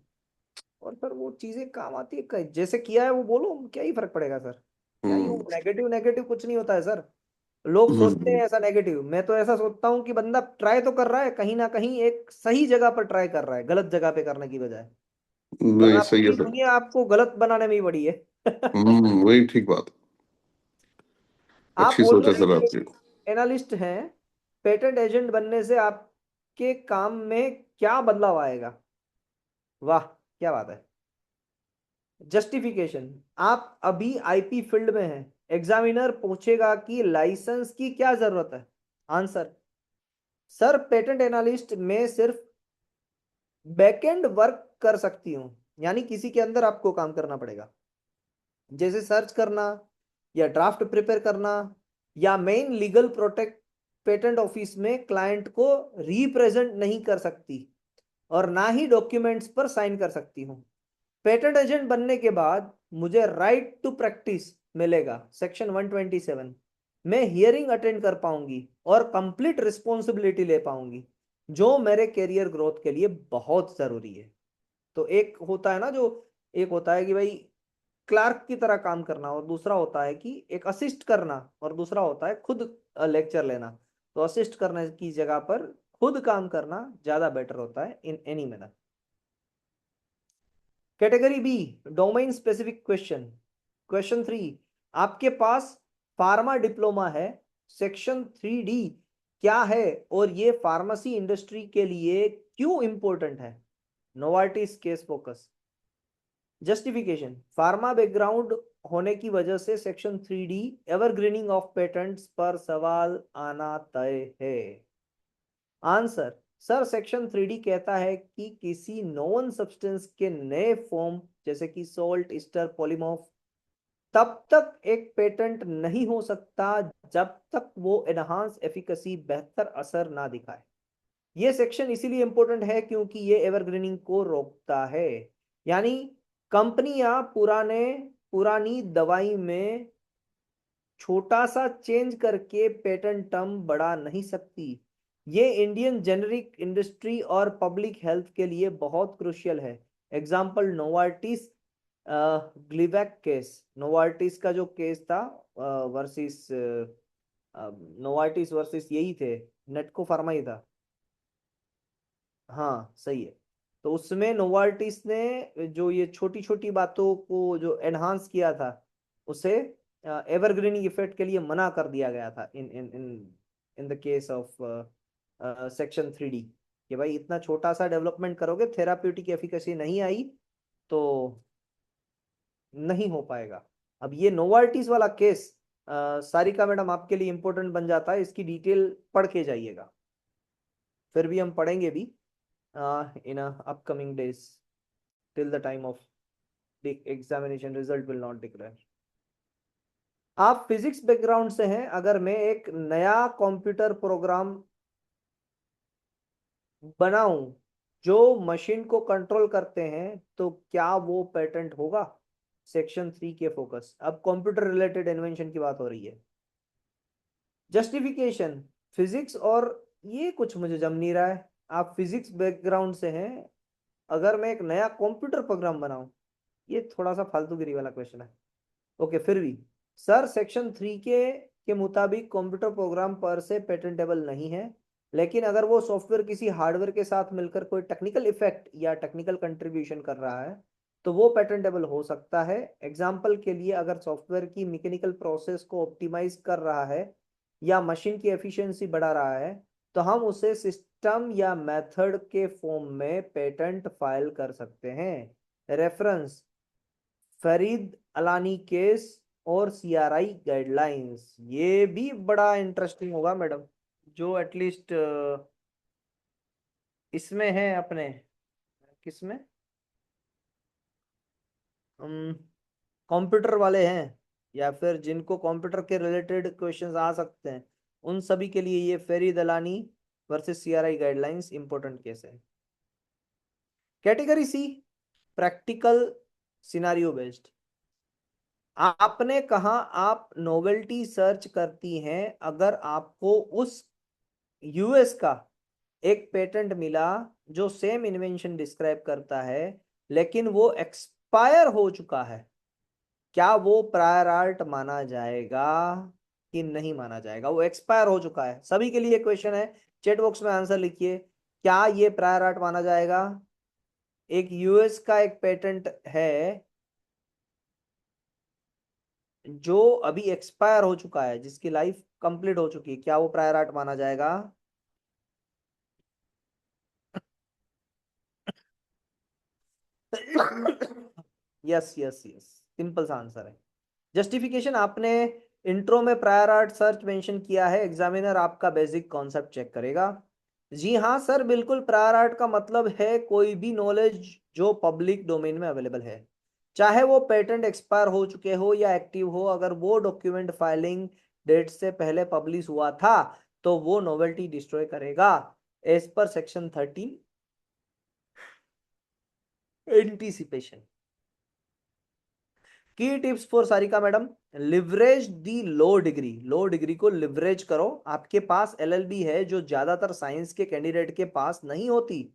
और फिर वो चीजें काम आती है। जैसे किया है वो बोलो, क्या ही फर्क पड़ेगा सर। क्या ही वो हम्म नेगेटिव नेगेटिव कुछ नहीं होता है सर। लोग सोचते हैं ऐसा नेगेटिव, मैं तो ऐसा सोचता हूँ कि बंदा ट्राई तो कर रहा है, कहीं ना कहीं एक सही जगह पर ट्राई कर रहा है, गलत जगह पे करने की बजाय। नहीं, वरना सही है पूरी सर। दुनिया आपको गलत बनाने में ही पड़ी है। वही ठीक बात। आप अच्छी सोच है ऑलरेडी सर आपकी। एनालिस्ट हैं, पेटेंट एजेंट बनने से आपके काम में क्या बदलाव आएगा? वाह, क्या बात है। जस्टिफिकेशन, आप अभी आईपी फील्ड में हैं, एग्जामिनर पूछेगा कि लाइसेंस की क्या जरूरत है। आंसर, सर पेटेंट एनालिस्ट में सिर्फ बैकएंड वर्क कर सकती हूँ, यानी किसी के अंदर आपको काम करना पड़ेगा, जैसे सर्च करना या ड्राफ्ट प्रिपेयर करना, या main legal protect patent office में क्लाइंट को रिप्रेजेंट नहीं कर सकती, और ना ही डॉक्यूमेंट्स पर साइन कर सकती हूँ। पेटेंट एजेंट बनने के बाद मुझे राइट टू प्रैक्टिस मिलेगा, सेक्शन 127। मैं हियरिंग अटेंड कर पाऊंगी और कंप्लीट रिस्पॉन्सिबिलिटी ले पाऊंगी, जो मेरे करियर ग्रोथ के लिए बहुत जरूरी है। तो एक होता है ना, जो एक होता है कि भाई क्लार्क की तरह काम करना, और दूसरा होता है कि एक असिस्ट करना, और दूसरा होता है खुद लेक्चर लेना। तो असिस्ट करने की जगह पर खुद काम करना ज्यादा बेटर होता है in any manner. Category B, domain specific question. Question 3, आपके पास फार्मा डिप्लोमा है, सेक्शन 3D क्या है और ये फार्मेसी इंडस्ट्री के लिए क्यों इंपॉर्टेंट है? Novartis case focus. Justification, pharma background होने की वजह से section 3D evergreening of patents पर सवाल आना तय है। आंसर, सर सेक्शन 3D कहता है कि किसी नोन सब्सटेंस के नए फॉर्म जैसे कि सोल्ट, ईस्टर, पॉलीमॉर्फ, तब तक एक पेटेंट नहीं हो सकता जब तक वो एनहांस एफिकेसी, बेहतर असर ना दिखाए। ये सेक्शन इसीलिए इंपॉर्टेंट है क्योंकि ये एवरग्रीनिंग को रोकता है, यानी कंपनियां पुरानी दवाई में छोटा सा चेंज करके पेटेंट टर्म बढ़ा नहीं सकती। ये इंडियन जेनरिक इंडस्ट्री और पब्लिक हेल्थ के लिए बहुत क्रुशियल है। एग्जाम्पल नोवार्टिस ग्लिवैक केस, नोवार्टिस का जो केस था वर्सेस नोवार्टिस वर्सेस यही थे, नेटको फार्मा ही था, हाँ सही है। तो उसमें नोवार्टिस ने जो ये छोटी छोटी बातों को जो एनहांस किया था उसे एवरग्रीनिंग इफेक्ट के लिए मना कर दिया गया था in in in in the case of section 3D, कि भाई इतना छोटा सा डेवलपमेंट करोगे, थेराप्यूटिक एफिकेसी नहीं आई तो नहीं हो पाएगा। अब ये नोवार्टिस वाला केस सारिका मैडम आपके लिए इंपॉर्टेंट बन जाता है, इसकी डिटेल पढ़ के जाइएगा, फिर भी हम पढ़ेंगे भी in upcoming days till the time of the examination result will not declare। आप फिजिक्स बैकग्राउंड से हैं, अगर मैं एक नया कंप्यूटर प्रोग्राम बनाऊं जो मशीन को कंट्रोल करते हैं तो क्या वो पेटेंट होगा? सेक्शन 3 के फोकस, अब कंप्यूटर रिलेटेड इन्वेंशन की बात हो रही है। जस्टिफिकेशन फिजिक्स, और ये कुछ मुझे जम नहीं रहा है, आप फिजिक्स बैकग्राउंड से हैं, अगर मैं एक नया कंप्यूटर प्रोग्राम बनाऊं, ये थोड़ा सा फालतूगिरी वाला क्वेश्चन है। ओके, फिर भी सर सेक्शन 3 के मुताबिक कंप्यूटर प्रोग्राम पर से पेटेंटेबल नहीं है, लेकिन अगर वो सॉफ्टवेयर किसी हार्डवेयर के साथ मिलकर कोई टेक्निकल इफेक्ट या टेक्निकल कंट्रीब्यूशन कर रहा है तो वो पेटेंटेबल हो सकता है। एग्जाम्पल के लिए, अगर सॉफ्टवेयर की मैकेनिकल प्रोसेस को ऑप्टिमाइज कर रहा है या मशीन की एफिशिएंसी बढ़ा रहा है तो हम उसे सिस्टम या मेथड के फॉर्म में पेटेंट फाइल कर सकते हैं। रेफरेंस फरीद अलानी केस और CRI गाइडलाइंस, ये भी बड़ा इंटरेस्टिंग होगा मैडम, जो एटलीस्ट इसमें है अपने, किसमें, कंप्यूटर वाले हैं या फिर जिनको कंप्यूटर के रिलेटेड क्वेश्चंस आ सकते हैं, उन सभी के लिए ये Ferid Allani versus CRI guidelines important case है। Category C, practical scenario based. आपने कहा आप नोवेल्टी सर्च करती हैं, अगर आपको उस यूएस का एक पेटेंट मिला जो सेम इन्वेंशन डिस्क्राइब करता है लेकिन वो एक्सपायर हो चुका है, क्या वो प्रायर आर्ट माना जाएगा कि नहीं माना जाएगा? वो एक्सपायर हो चुका है, सभी के लिए क्वेश्चन है, चैट बॉक्स में आंसर लिखिए, क्या ये प्रायर आर्ट माना जाएगा? एक यूएस का एक पेटेंट है जो अभी एक्सपायर हो चुका है, जिसकी लाइफ कंप्लीट हो चुकी है, क्या वो प्रायर आर्ट माना जाएगा? यस यस यस, सिंपल सा आंसर है। जस्टिफिकेशन, आपने इंट्रो में प्रायर आर्ट सर्च मेंशन किया है, एग्जामिनर आपका बेसिक कॉन्सेप्ट चेक करेगा। जी हाँ सर, बिल्कुल, प्रायर आर्ट का मतलब है कोई भी नॉलेज जो पब्लिक डोमेन में अवेलेबल है, चाहे वो पेटेंट एक्सपायर हो चुके हो या एक्टिव हो, अगर वो डॉक्यूमेंट फाइलिंग डेट से पहले पब्लिश हुआ था तो वो नोवेल्टी डिस्ट्रॉय करेगा एज पर सेक्शन 13 एंटीसिपेशन। की tips for Sarika madam, leverage the low degree को लिवरेज करो। आपके पास LLB है जो ज्यादातर साइंस के कैंडिडेट के पास नहीं होती।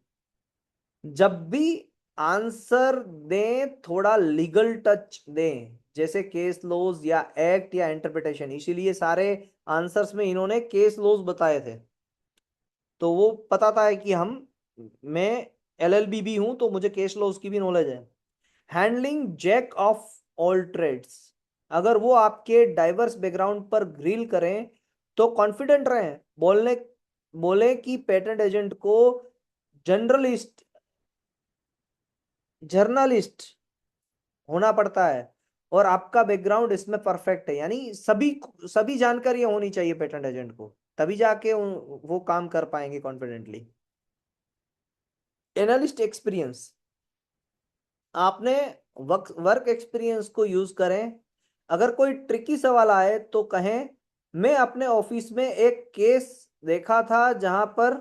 जब भी आंसर दें थोड़ा लीगल टच दें, जैसे केस लॉज या एक्ट या इंटरप्रिटेशन, इसीलिए सारे आंसर्स में इन्होंने केस लॉज बताए थे, तो वो पता है कि मैं LLB भी हूं तो मुझे केस लॉज की भी नॉलेज है। Handling jack of all trades, अगर वो आपके डाइवर्स बैकग्राउंड पर ग्रिल करें तो कॉन्फिडेंट रहें, बोले कि पेटेंट एजेंट को जर्नलिस्ट होना पड़ता है और आपका बैकग्राउंड इसमें परफेक्ट है, यानी सभी जानकारियां होनी चाहिए पेटेंट एजेंट को, तभी जाके वो काम कर पाएंगे कॉन्फिडेंटली। एनालिस्ट एक्सपीरियंस, आपने वर्क एक्सपीरियंस को यूज करें, अगर कोई ट्रिकी सवाल आए तो कहें मैं अपने ऑफिस में एक केस देखा था जहां पर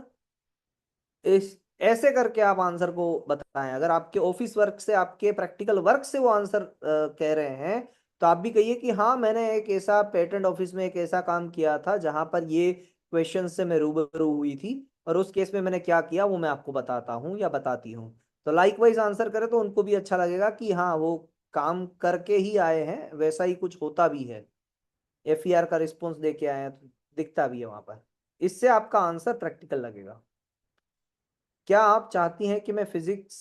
इस ऐसे करके आप आंसर को बताएं। अगर आपके ऑफिस वर्क से, आपके प्रैक्टिकल वर्क से वो आंसर कह रहे हैं, तो आप भी कहिए कि हाँ, मैंने एक ऐसा पेटेंट ऑफिस में एक ऐसा काम किया था जहां पर ये क्वेश्चन से मैं रूबरू हुई थी, और उस केस में मैंने क्या किया वो मैं आपको बताता हूँ या बताती हूँ। तो लाइकवाइज आंसर करें तो उनको भी अच्छा लगेगा कि हाँ, वो काम करके ही आए हैं, वैसा ही कुछ होता भी है, FER का रिस्पॉन्स दे के आए हैं, तो दिखता भी है वहां पर। इससे आपका आंसर प्रैक्टिकल लगेगा। क्या आप चाहती हैं कि मैं फिजिक्स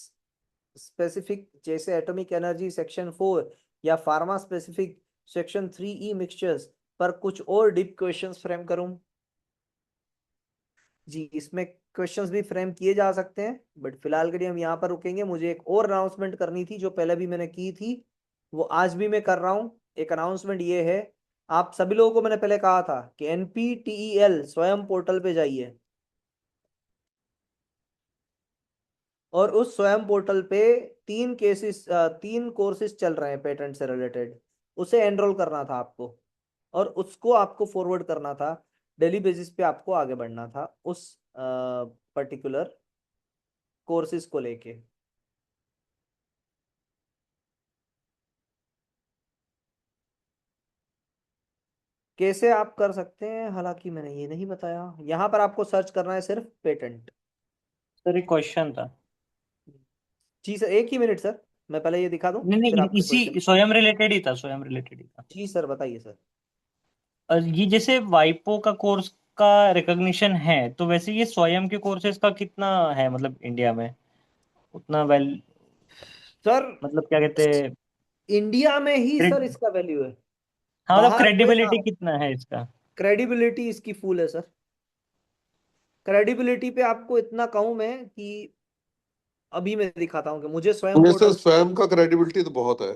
स्पेसिफिक जैसे एटॉमिक एनर्जी सेक्शन 4 या pharma specific section 3E mixtures पर कुछ और डीप क्वेश्चंस फ्रेम करूं? जी, इसमें क्वेश्चंस भी फ्रेम किए जा सकते हैं, बट फिलहाल के लिए हम यहाँ पर रुकेंगे। मुझे एक और अनाउंसमेंट करनी थी जो पहले भी मैंने की थी, वो आज भी मैं कर रहा हूँ। एक अनाउंसमेंट ये है, आप सभी लोगों को मैंने पहले कहा था कि NPTEL स्वयं पोर्टल पे जाइए, और उस स्वयं पोर्टल पे 3 कोर्सेज चल रहे हैं पेटेंट से रिलेटेड, उसे एनरोल करना था आपको, और उसको आपको फॉरवर्ड करना था। डेली बेसिस पे आपको आगे बढ़ना था उस पर्टिकुलर कोर्सेज को लेके। कैसे आप कर सकते हैं, हालांकि मैंने ये नहीं बताया। यहाँ पर आपको सर्च करना है सिर्फ पेटेंट। सर एक क्वेश्चन था। जी सर, एक ही मिनट सर, मैं पहले ये दिखा दूं नहीं फिर नहीं, आपके क्वेश्चन। इसी स्वयं रिलेटेड ही था, स्वयं रिलेटेड ही था। जी सर, बताइए सर। ये जैसे वाइपो का कोर्स का रिकॉग्निशन है, तो वैसे ये स्वयं के कोर्सेज का कितना है, मतलब इंडिया में उतना वेल, सर, मतलब क्या कहते हैं, इंडिया में ही सर क्रेड, इसका वैल्यू है, हाँ मतलब बाहर कोई ना क्रेडिबिलिटी हो। कितना है इसका? क्रेडिबिलिटी इसकी फुल है सर। क्रेडिबिलिटी पे आपको इतना कहूं मैं कि अभी मैं दिखाता हूँ कि मुझे स्वयं जैसे पोर्टल स्वयं का क्रेडिबिलिटी तो बहुत है,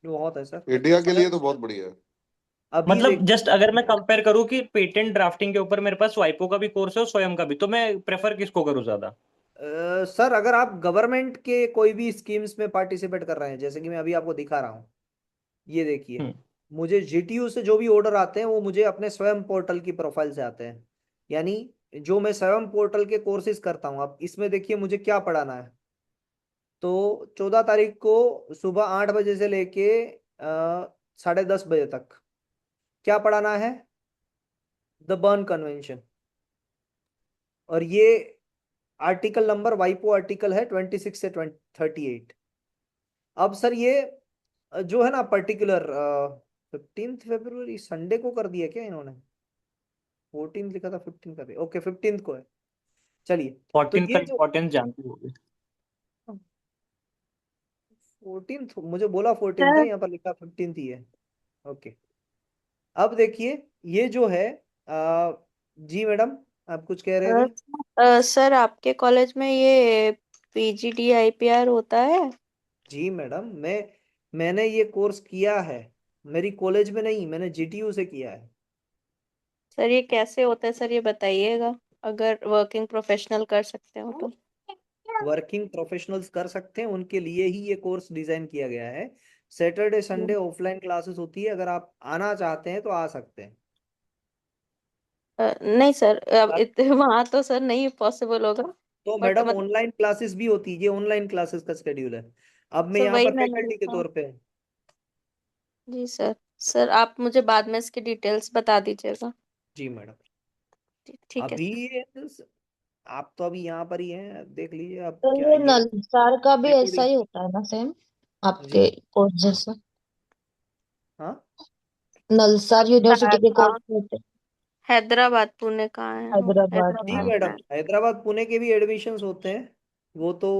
बहुत है सर। इंडिया के लिए स्वयं तो बहुत बढ़िया है। अभी मतलब जस्ट देखिए। अगर मैं कंपेयर करूँ कि पेटेंट ड्राफ्टिंग के ऊपर मेरे पास वाइपो का भी कोर्स है और स्वयं का भी, तो मैं प्रेफर किसको करूँ ज्यादा? सर, अगर आप गवर्नमेंट के कोई भी स्कीम्स में पार्टिसिपेट कर रहे हैं, जैसे कि मैं अभी आपको दिखा रहा हूँ, ये देखिए, हम्म। मुझे GTU से जो भी ऑर्डर आते हैं वो मुझे अपने स्वयं पोर्टल की प्रोफाइल से आते हैं। यानी जो मैं स्वयं पोर्टल के कोर्सेज करता हूँ, अब इसमें देखिए मुझे क्या पढ़ाना है। तो 14 तारीख को सुबह 8 बजे से लेके 10:30 बजे तक क्या पढ़ाना है? The burn convention. और ये आर्टिकल नंबर, वाइपो आर्टिकल है 26 से 38। अब सर ये जो है ना पर्टिकुलर 15 फरवरी संडे को कर दिया क्या इन्होंने? 14 लिखा था, 15 का भी ओके, 15 को है। चलिए, तो 14 का ये जो इम्पोर्टेंस जानती होगी। 14, मुझे बोला 14 था, सर यहाँ पर लिखा 15 ही है। ओके, अब देखिए, ये जो है जी मैडम, आप कुछ कह रहे थे? सर आपके कॉलेज में ये PGDIPR होता है? जी मैडम, मैंने ये कोर्स किया है, मेरी कॉलेज में नहीं, मैंने GTU से किया है। सर ये कैसे होता है सर, ये बताइएगा, अगर वर्किंग प्रोफेशनल कर सकते हो तो। वर्किंग प्रोफेशनल्स कर सकते हैं, उनके लिए ही ये कोर्स डिजाइन किया गया है। सैटरडे संडे ऑफलाइन क्लासेस होती है, अगर आप आना चाहते हैं तो आ सकते हैं। नहीं सर, अब आप- वहाँ तो सर नहीं पॉसिबल होगा। तो बट मैडम मतलब ऑनलाइन क्लासेस भी होती है, ये ऑनलाइन क्लासेस का शेड्यूल है। अब मैं सर यहाँ वही पर मैंने फैकल्टी के लिखा। तौर पे हूँ। जी सर। सर आप मुझे बाद में इसकी डिटेल्स बता दीजिएगा। जी मैडम, ठीक है अभी सर। आप तो अभी यहाँ पर ही हैं, देख लीजिए अब तो क्या ये ये नलसार का भी ऐसा रिकॉर्डिंग। ही होता है ना, सेम जी आपके कोर्स जैसा? हाँ। नलसार यूनिवर्सिटी के हाँ, कोर्स होते हैं हैदराबाद पुणे कहाँ है? हाँ, हैदराबाद जी में? हैदराबाद में मैडम, है। हैदराबाद पुणे के भी एडमिशन्स होते हैं। वो तो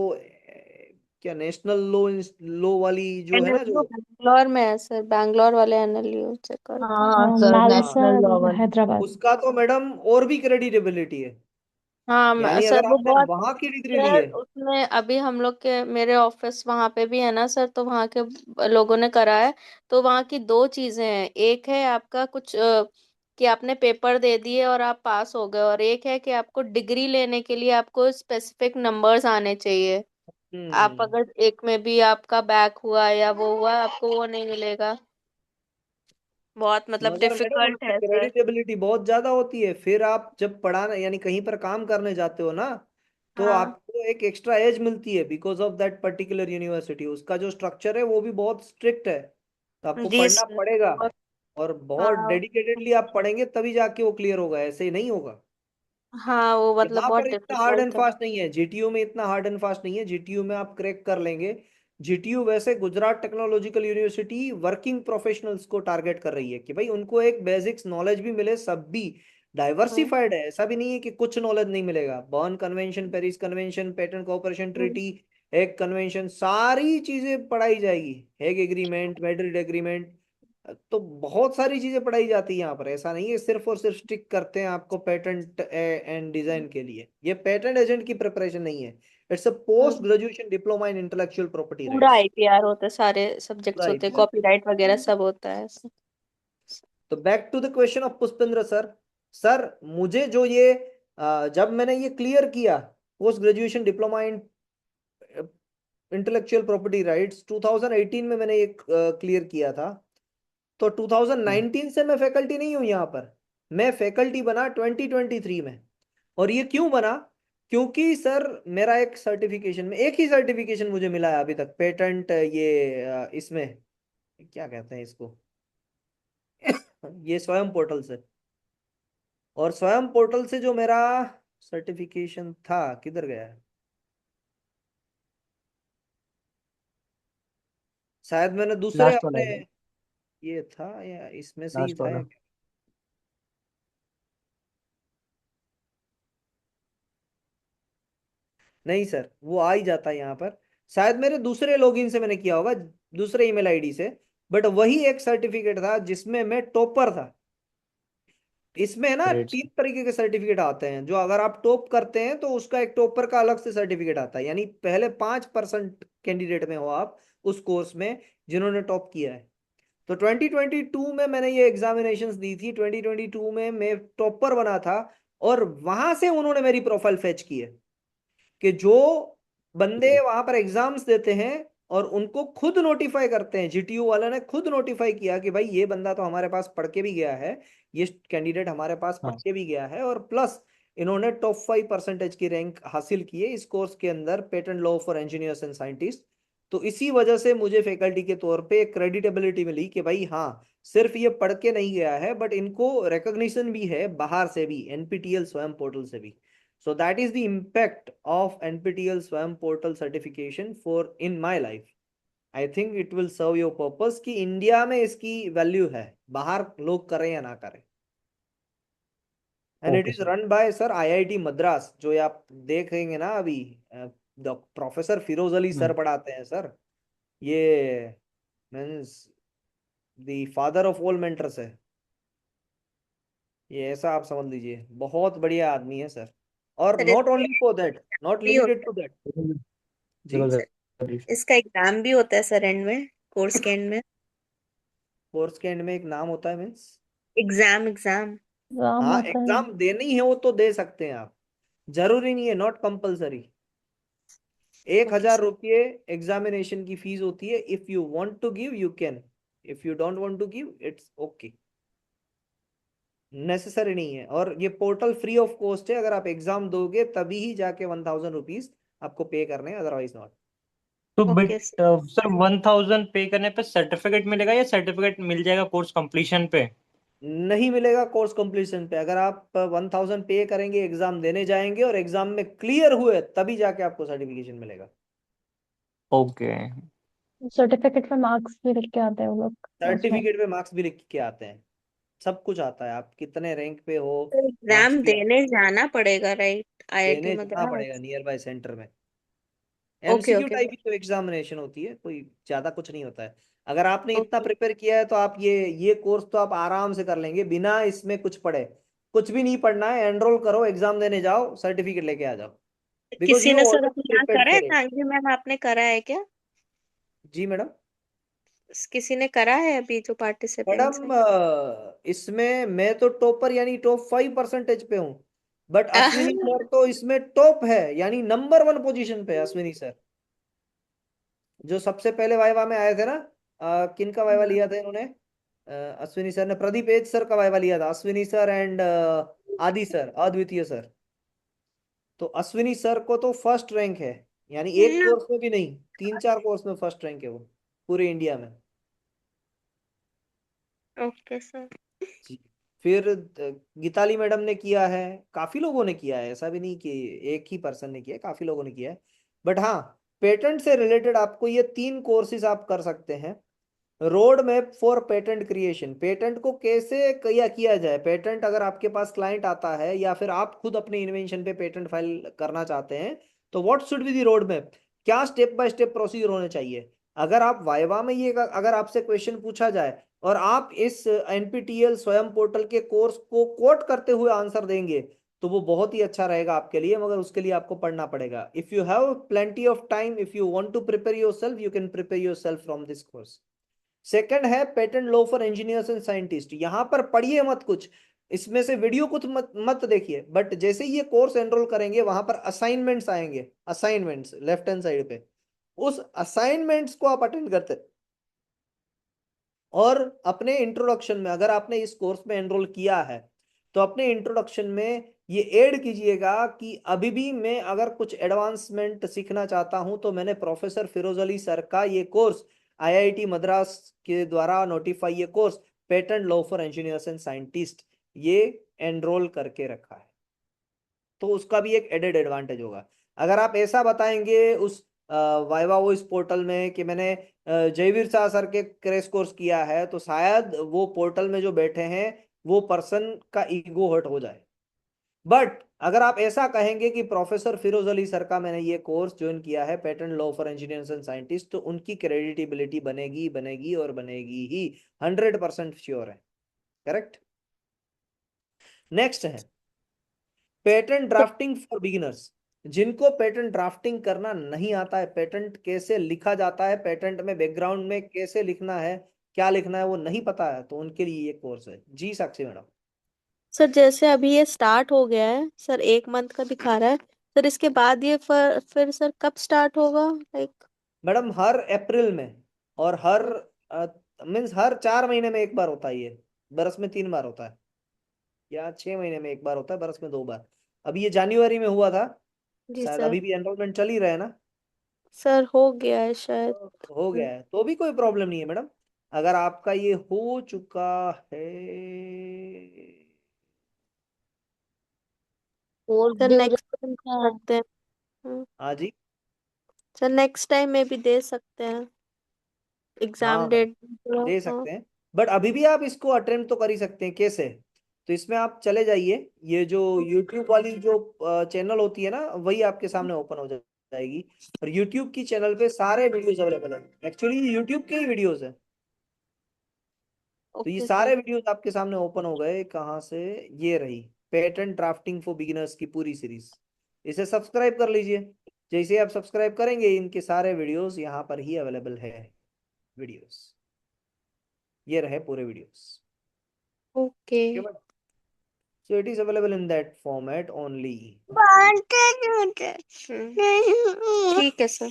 क्या नेशनल लॉ, लॉ वाली जो है ना, NLU जो बैंगलोर में है सर, बैंगलोर वाले NLU से करते हाँ हैं। हाँ सर, हाँ, नेशनल नालसा लॉ वाले। हैदराबाद। उसका तो मैडम और भी क्रेडिटेबिलिटी है। हाँ यानी सर अगर वो आपने बहुत। वहां की डिग्री ली सर है। उसमें अभी हम लोग के मेरे ऑफिस वहाँ पे भी है ना सर, तो वहाँ के लोगों ने करा है। तो वहाँ की दो चीजें हैं, एक है आपका कुछ कि आपने पेपर दे दिए और आप पास हो गए, और एक है कि आपको डिग्री लेने के लिए आपको स्पेसिफिक नंबर्स आने चाहिए। आप हम्म। अगर एक में भी आपका बैक हुआ या वो हुआ, आपको वो नहीं मिलेगा। बहुत मतलब मगर मैडम डिफिकल्ट उसमें है सर। क्रेडिटेबिलिटी बहुत ज्यादा होती है, फिर आप जब पढ़ाना यानी कहीं पर काम करने जाते हो ना, तो हाँ आपको एक एक्स्ट्रा एज मिलती है because of that particular university. उसका जो स्ट्रक्चर है वो भी बहुत स्ट्रिक्ट है, तो आपको जी पढ़ना सर। पड़ेगा। और और बहुत हाँ डेडिकेटेडली आप पढ़ेंगे तभी जाके वो क्लियर होगा, ऐसे ही नहीं होगा। हाँ, वो मतलब यहाँ बहुत पर इतना हार्ड एंड डिफिकल्ट है। फास्ट नहीं है, जीटीयू में इतना हार्ड एंड फास्ट नहीं है, जीटीयू में आप क्रैक कर लेंगे। जीटीयू वैसे Gujarat technological university working professionals को टारगेट कर रही है कि भाई उनको एक बेसिक्स नॉलेज भी मिले, सब भी हम्म डाइवर्सिफाइड है, ऐसा भी नहीं है कि कुछ नॉलेज नहीं मिलेगा। Berne convention, Paris convention, patent cooperation hmm treaty, Hague convention, सारी चीजें पढ़ाई जाएगी। हेग एग्रीमेंट, मैड्रिड एग्रीमेंट, तो बहुत सारी चीजें पढ़ाई जाती है यहाँ पर। ऐसा नहीं है सिर्फ और सिर्फ स्टिक करते हैं आपको पेटेंट एंड डिजाइन के लिए। ये पेटेंट एजेंट की प्रिपरेशन नहीं है, it's a post hmm. Graduation diploma in intellectual property पूरा राइट्स। आईपीआर होता है, सारे सब्जेक्ट्स होते हैं, पूरा। कॉपीराइट वगैरह सब होता है। तो back to the question of Pushpendra sir. Sir मुझे जो ये जब मैंने ये क्लियर किया post graduation diploma in intellectual property rights 2018 में मैंने ये क्लियर किया था, तो 2019 से मैं फैकल्टी नहीं हूं यहाँ पर, मैं फैकल्टी बना 2023 में। और ये क्यों बना? क्योंकि सर मेरा एक सर्टिफिकेशन में, एक ही सर्टिफिकेशन मुझे मिला है अभी तक, पेटेंट ये इसमें क्या कहते हैं इसको ये स्वयं पोर्टल से। और स्वयं पोर्टल से जो मेरा सर्टिफिकेशन था किधर गया है, शायद मैंने दूसरे लास्ट वाला अपने, है, ये था या इसमें से ही लास्ट था या वाला। नहीं सर, वो आ ही जाता है यहाँ पर। शायद मेरे दूसरे लॉगिन से मैंने किया होगा, दूसरे ईमेल आईडी से। बट वही एक सर्टिफिकेट था जिसमें मैं टॉपर था। इसमें है ना ग्रेट। 3 तरीके के सर्टिफिकेट आते हैं, जो अगर आप टॉप करते हैं तो उसका एक टॉपर का अलग से सर्टिफिकेट आता है, यानी पहले 5% कैंडिडेट में हो आप उस कोर्स में जिन्होंने टॉप किया है। तो 2022 में मैंने ये एग्जामिनेशंस दी थी, 2022 में मैं टॉपर बना था। और वहां से उन्होंने मेरी प्रोफाइल फेच की है कि जो बंदे वहां पर एग्जाम्स देते हैं और उनको खुद नोटिफाई करते हैं, जीटीयू वाले ने खुद नोटिफाई किया कि भाई ये बंदा तो हमारे पास पढ़ के भी गया है, ये कैंडिडेट हमारे पास पढ़ हाँ। के भी गया है, और प्लस इन्होंने टॉप 5% की रैंक हासिल की है इस कोर्स के अंदर, patent law for engineers and scientist. तो इसी वजह से मुझे फैकल्टी के तौर पे क्रेडिटेबिलिटी मिली कि भाई हाँ, सिर्फ ये पढ़ के नहीं गया है बट इनको रिकॉग्निशन भी है बाहर से भी, एनपीटीईएल स्वयं पोर्टल से भी। So that is the impact of NPTEL Swayam portal certification for in my life. I think it will serve your purpose कि इंडिया में इसकी वैल्यू है, बाहर लोग करें या ना करें। And it okay is sir. Run by sir IIT Madras, जो ये आप देखेंगे ना अभी, प्रोफेसर फिरोज अली सर पढ़ाते हैं सर। ये means the father of all mentors है, ये ऐसा आप समझ लीजिए, बहुत बढ़िया आदमी है सर। और सर नॉट इसका ओनली फॉर दैट, नॉट भी लिमिटेड होता टू दैट। जी, बिल्कुल है सर, सर। इसका एग्जाम भी होता है सर एंड में, कोर्स के एंड में। कोर्स के एंड में एक नाम होता है मीन्स? Exam exam. एग्जाम हाँ, होता है। एग्जाम देनी है वो तो दे सकते हैं आप, जरूरी नहीं है, नॉट कंपलसरी। 1,000 रुपये एग्जामिनेशन की फीस होती है, if you want to give you can, if you don't want to give it's okay, necessary नहीं है। और ये पोर्टल फ्री ऑफ कॉस्ट है, अगर आप एग्जाम दोगे तभी ही जाके 1,000 रुपीज आपको पे करने हैं, अदरवाइज नॉट। तो बट ओके सर। सर 1000 पे करने पे सर्टिफिकेट मिलेगा या सर्टिफिकेट मिल जाएगा कोर्स कंप्लीशन पे? नहीं मिलेगा कोर्स कंप्लीशन पे, अगर आप 1,000 पे करेंगे, एग्जाम देने जाएंगे और एग्जाम में क्लियर हुए तभी जाके आपको सर्टिफिकेशन मिलेगा। ओके। सर्टिफिकेट में मार्क्स भी लिख के आते हैं वो लोग उसमें। सर्टिफिकेट पे मार्क्स भी लिख के आते हैं, सब कुछ आता है, आप कितने रैंक पे हो, तो मार्क्स एग्जाम भी आते देने जाना पड़ेगा राइट, हैं। आईआईटी देने जाना पड़ेगा मद्रास। नियर बाय सेंटर में। ओके एमसीक्यू ओके टाइप की तो एग्जामिनेशन होती है, कोई ज्यादा कुछ नहीं होता है। अगर आपने इतना ओके। प्रिपेयर किया है तो आप ये कोर्स तो आप आराम से कर लेंगे बिना इसमें कुछ पढ़े। कुछ भी नहीं पढ़ना है, एनरोल करो, एग्जाम देने जाओ, सर्टिफिकेट लेके आ जाओ, बिकॉज किसी यू ने सर ऑलरेडी अपने यहाँ प्रिपेयर्ड करा है, फॉर इट। तानवी मैम आपने करा है क्या? जी मैडम। किसी ने करा है अभी जो पार्टिसिपेंट्स मैडम हैं? इसमें मैं तो टॉपर यानी टॉप 5% पे हूँ, बट अश्विनी सर तो इसमें टॉप है, यानी नंबर 1 पोजीशन पे है अश्विनी सर, जो सबसे पहले वाइवा में आए थे ना। किन का वाइवा लिया था इन्होंने? अश्विनी सर ने प्रदीप एज सर का वाइवा लिया था, अश्विनी सर एंड आदि सर, अद्वितीय सर। तो अश्विनी सर को तो फर्स्ट रैंक है, यानी एक कोर्स में भी नहीं, 3-4 कोर्स में फर्स्ट रैंक है वो पूरे इंडिया में। Okay sir. जी। फिर गीताली मैडम ने किया है, काफी लोगों ने किया है, ऐसा भी नहीं कि एक ही पर्सन ने किया है, काफी लोगों ने किया है। बट हाँ, पेटेंट से रिलेटेड आपको ये 3 कोर्सेज आप कर सकते हैं। Road map for patent creation, patent को कैसे किया जाए, पेटेंट अगर आपके पास क्लाइंट आता है या फिर आप खुद अपने इन्वेंशन पे पेटेंट फाइल करना चाहते हैं, तो what should be the road map, क्या स्टेप बाय स्टेप प्रोसीजर होने चाहिए। अगर आप वाइवा में ये अगर आपसे क्वेश्चन पूछा जाए और आप इस एनपीटीईएल स्वयं पोर्टल के कोर्स को कोट करते हुए आंसर देंगे, तो वो बहुत ही अच्छा रहेगा आपके लिए, मगर उसके लिए आपको पढ़ना पड़ेगा। If you have plenty of time, if you want to prepare yourself, you can prepare yourself from this course. Second है patent law for engineers and scientist, यहां पर पढ़िए मत कुछ, इसमें से वीडियो कुछ मत देखिए, बट जैसे ही ये कोर्स एनरोल करेंगे वहां पर असाइनमेंट्स आएंगे, असाइनमेंट्स लेफ्ट हैंड साइड पे, उस असाइनमेंट्स को आप अटेंड करते। और अपने इंट्रोडक्शन में, अगर आपने इस कोर्स में एनरोल किया है, तो अपने इंट्रोडक्शन में ये ऐड कीजिएगा कि अभी भी मैं अगर कुछ एडवांसमेंट सीखना चाहता हूं, तो मैंने प्रोफेसर फिरोज अली सर का ये कोर्स आईआईटी मद्रास के द्वारा नोटिफाई ये course patent law for engineers and scientist ये एनरोल करके रखा है, तो उसका भी एक एडेड एडवांटेज होगा। अगर आप ऐसा बताएंगे उस वाइवा वॉइस पोर्टल में कि मैंने जयवीर शाह सर के क्रैश कोर्स किया है, तो शायद वो पोर्टल में जो बैठे हैं वो पर्सन का ईगो हर्ट हो जाए। बट अगर आप ऐसा कहेंगे कि प्रोफेसर फिरोज अली सर का मैंने ये कोर्स ज्वाइन किया है patent law for engineers and scientist, तो उनकी क्रेडिटेबिलिटी बनेगी बनेगी और बनेगी ही, 100% श्योर है। करेक्ट। नेक्स्ट है पेटेंट ड्राफ्टिंग फॉर बिगिनर्स, जिनको पेटेंट ड्राफ्टिंग करना नहीं आता है, पेटेंट कैसे लिखा जाता है, पेटेंट में बैकग्राउंड में कैसे लिखना है, क्या लिखना है वो नहीं पता है, तो उनके लिए ये कोर्स है। जी साक्षी मैडम। सर जैसे अभी ये स्टार्ट हो गया है सर, 1 मंथ का दिखा रहा है सर, इसके बाद ये फिर सर कब स्टार्ट होगा, लाइक? मैडम हर अप्रैल में, और हर मीन्स हर 4 महीने में एक बार होता है ये, बरस में 3 बार होता है, या 6 महीने में एक बार होता है, बरस में 2 बार। अभी ये जनवरी में हुआ था, जी शायद सर। अभी भी एनरोलमेंट चल ही रहा है ना। सर हो गया है शायद। तो हो गया है तो भी कोई प्रॉब्लम नहीं है मैडम, अगर आपका ये हो चुका है। Course sir next time duration क्या कर है? सकते हैं। हम्म, हाँ जी। सर नेक्स्ट टाइम में भी दे सकते हैं एग्जाम हाँ डेट। दे हाँ। सकते हैं, बट अभी भी आप इसको अटेम्प्ट तो कर ही सकते हैं। कैसे, तो इसमें आप चले जाइए, ये जो यूट्यूब वाली जो चैनल होती है ना, वही आपके सामने ओपन हो जाएगी, और यूट्यूब की चैनल पे सारे वीडियोस अवेलेबल है, एक्चुअली यूट्यूब के ही वीडियोस है। तो ये ओके सर। सारे वीडियोस आपके सामने ओपन हो गए, कहाँ से, ये रही पेटेंट ड्राफ्टिंग फॉर बिगिनर्स की पूरी सीरीज, इसे सब्सक्राइब कर लीजिए। जैसे आप सब्सक्राइब करेंगे, इनके सारे वीडियोस यहाँ पर ही अवेलेबल है, वीडियोस ये रहे पूरे videos. Okay. So it is available in that format only. ठीक है सर,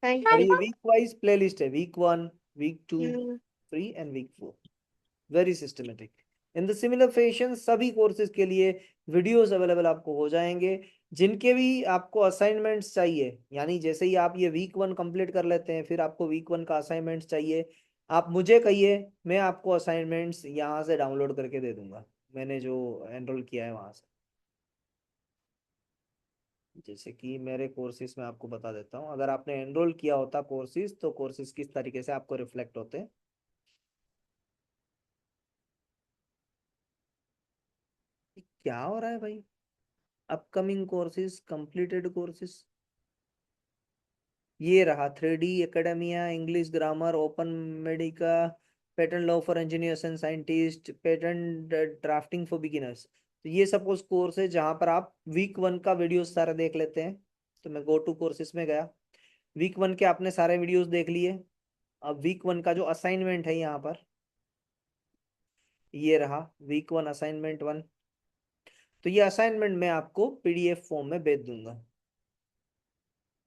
थैंक और यू। ये वीक वाइज प्लेलिस्ट है, week 1, week 2, 3 and week 4, very systematic. In the similar fashion सभी कोर्सेज के लिए वीडियोस अवेलेबल आपको हो जाएंगे। जिनके भी आपको असाइनमेंट्स चाहिए, यानी जैसे ही आप ये वीक 1 कंप्लीट कर लेते हैं, फिर आपको वीक 1 का असाइनमेंट्स चाहिए, आप मुझे कहिए, मैं आपको असाइनमेंट्स यहाँ से डाउनलोड करके दे दूंगा, मैंने जो एनरोल किया है वहां से। जैसे कि मेरे कोर्सेज में आपको बता देता हूँ, अगर आपने एनरोल किया होता कोर्सेज, तो कोर्सेज किस तरीके से आपको रिफ्लेक्ट होते हैं। क्या हो रहा है भाई, अपकमिंग कोर्सेज, कंप्लीटेड कोर्सेज, ये रहा 3D academia, English grammar, open Medica, patent law for engineers and scientist, patent drafting for beginners. तो ये सपोज कोर्स है जहां पर आप वीक 1 का वीडियो सारा देख लेते हैं। तो मैं गो टू कोर्सेज में गया, वीक 1 के आपने सारे वीडियोस देख लिए। अब वीक 1 का जो असाइनमेंट है यहाँ पर, ये रहा वीक 1 असाइनमेंट 1। तो ये असाइनमेंट मैं आपको पीडीएफ फॉर्म में भेज दूंगा,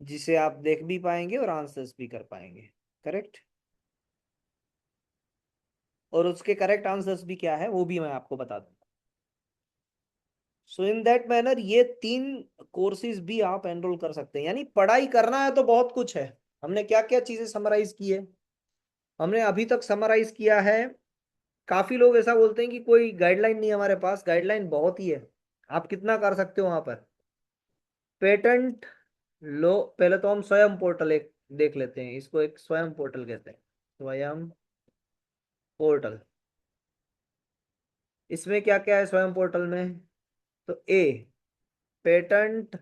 जिसे आप देख भी पाएंगे और आंसर्स भी कर पाएंगे। करेक्ट। और उसके करेक्ट आंसर्स भी क्या है वो भी मैं आपको बता दूंगा। सो इन दैट मैनर ये 3 कोर्सेज भी आप एनरोल कर सकते हैं। यानी पढ़ाई करना है तो बहुत कुछ है। हमने क्या क्या चीजें समराइज की है? हमने अभी तक समराइज किया है। काफी लोग ऐसा बोलते हैं कि कोई गाइडलाइन नहीं है हमारे पास। गाइडलाइन बहुत ही है। आप कितना कर सकते हो वहां पर? पेटेंट लो, पहले तो हम स्वयं पोर्टल एक देख लेते हैं। इसको एक स्वयं पोर्टल कहते हैं, स्वयं पोर्टल। इसमें क्या क्या है स्वयं पोर्टल में? तो A, patent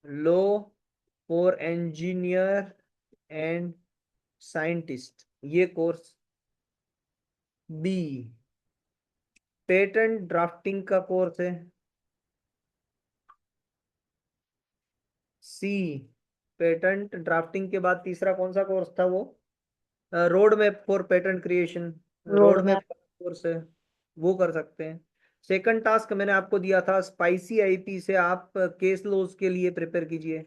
law for engineer and scientist, ये कोर्स। बी, पेटेंट ड्राफ्टिंग का कोर्स है। सी, पेटेंट ड्राफ्टिंग के बाद तीसरा कौन सा कोर्स था वो? Road map for patent creation, road map course है, वो कर सकते हैं। सेकंड टास्क मैंने आपको दिया था, स्पाइसी आईपी से आप केस लॉज के लिए प्रिपेयर कीजिए,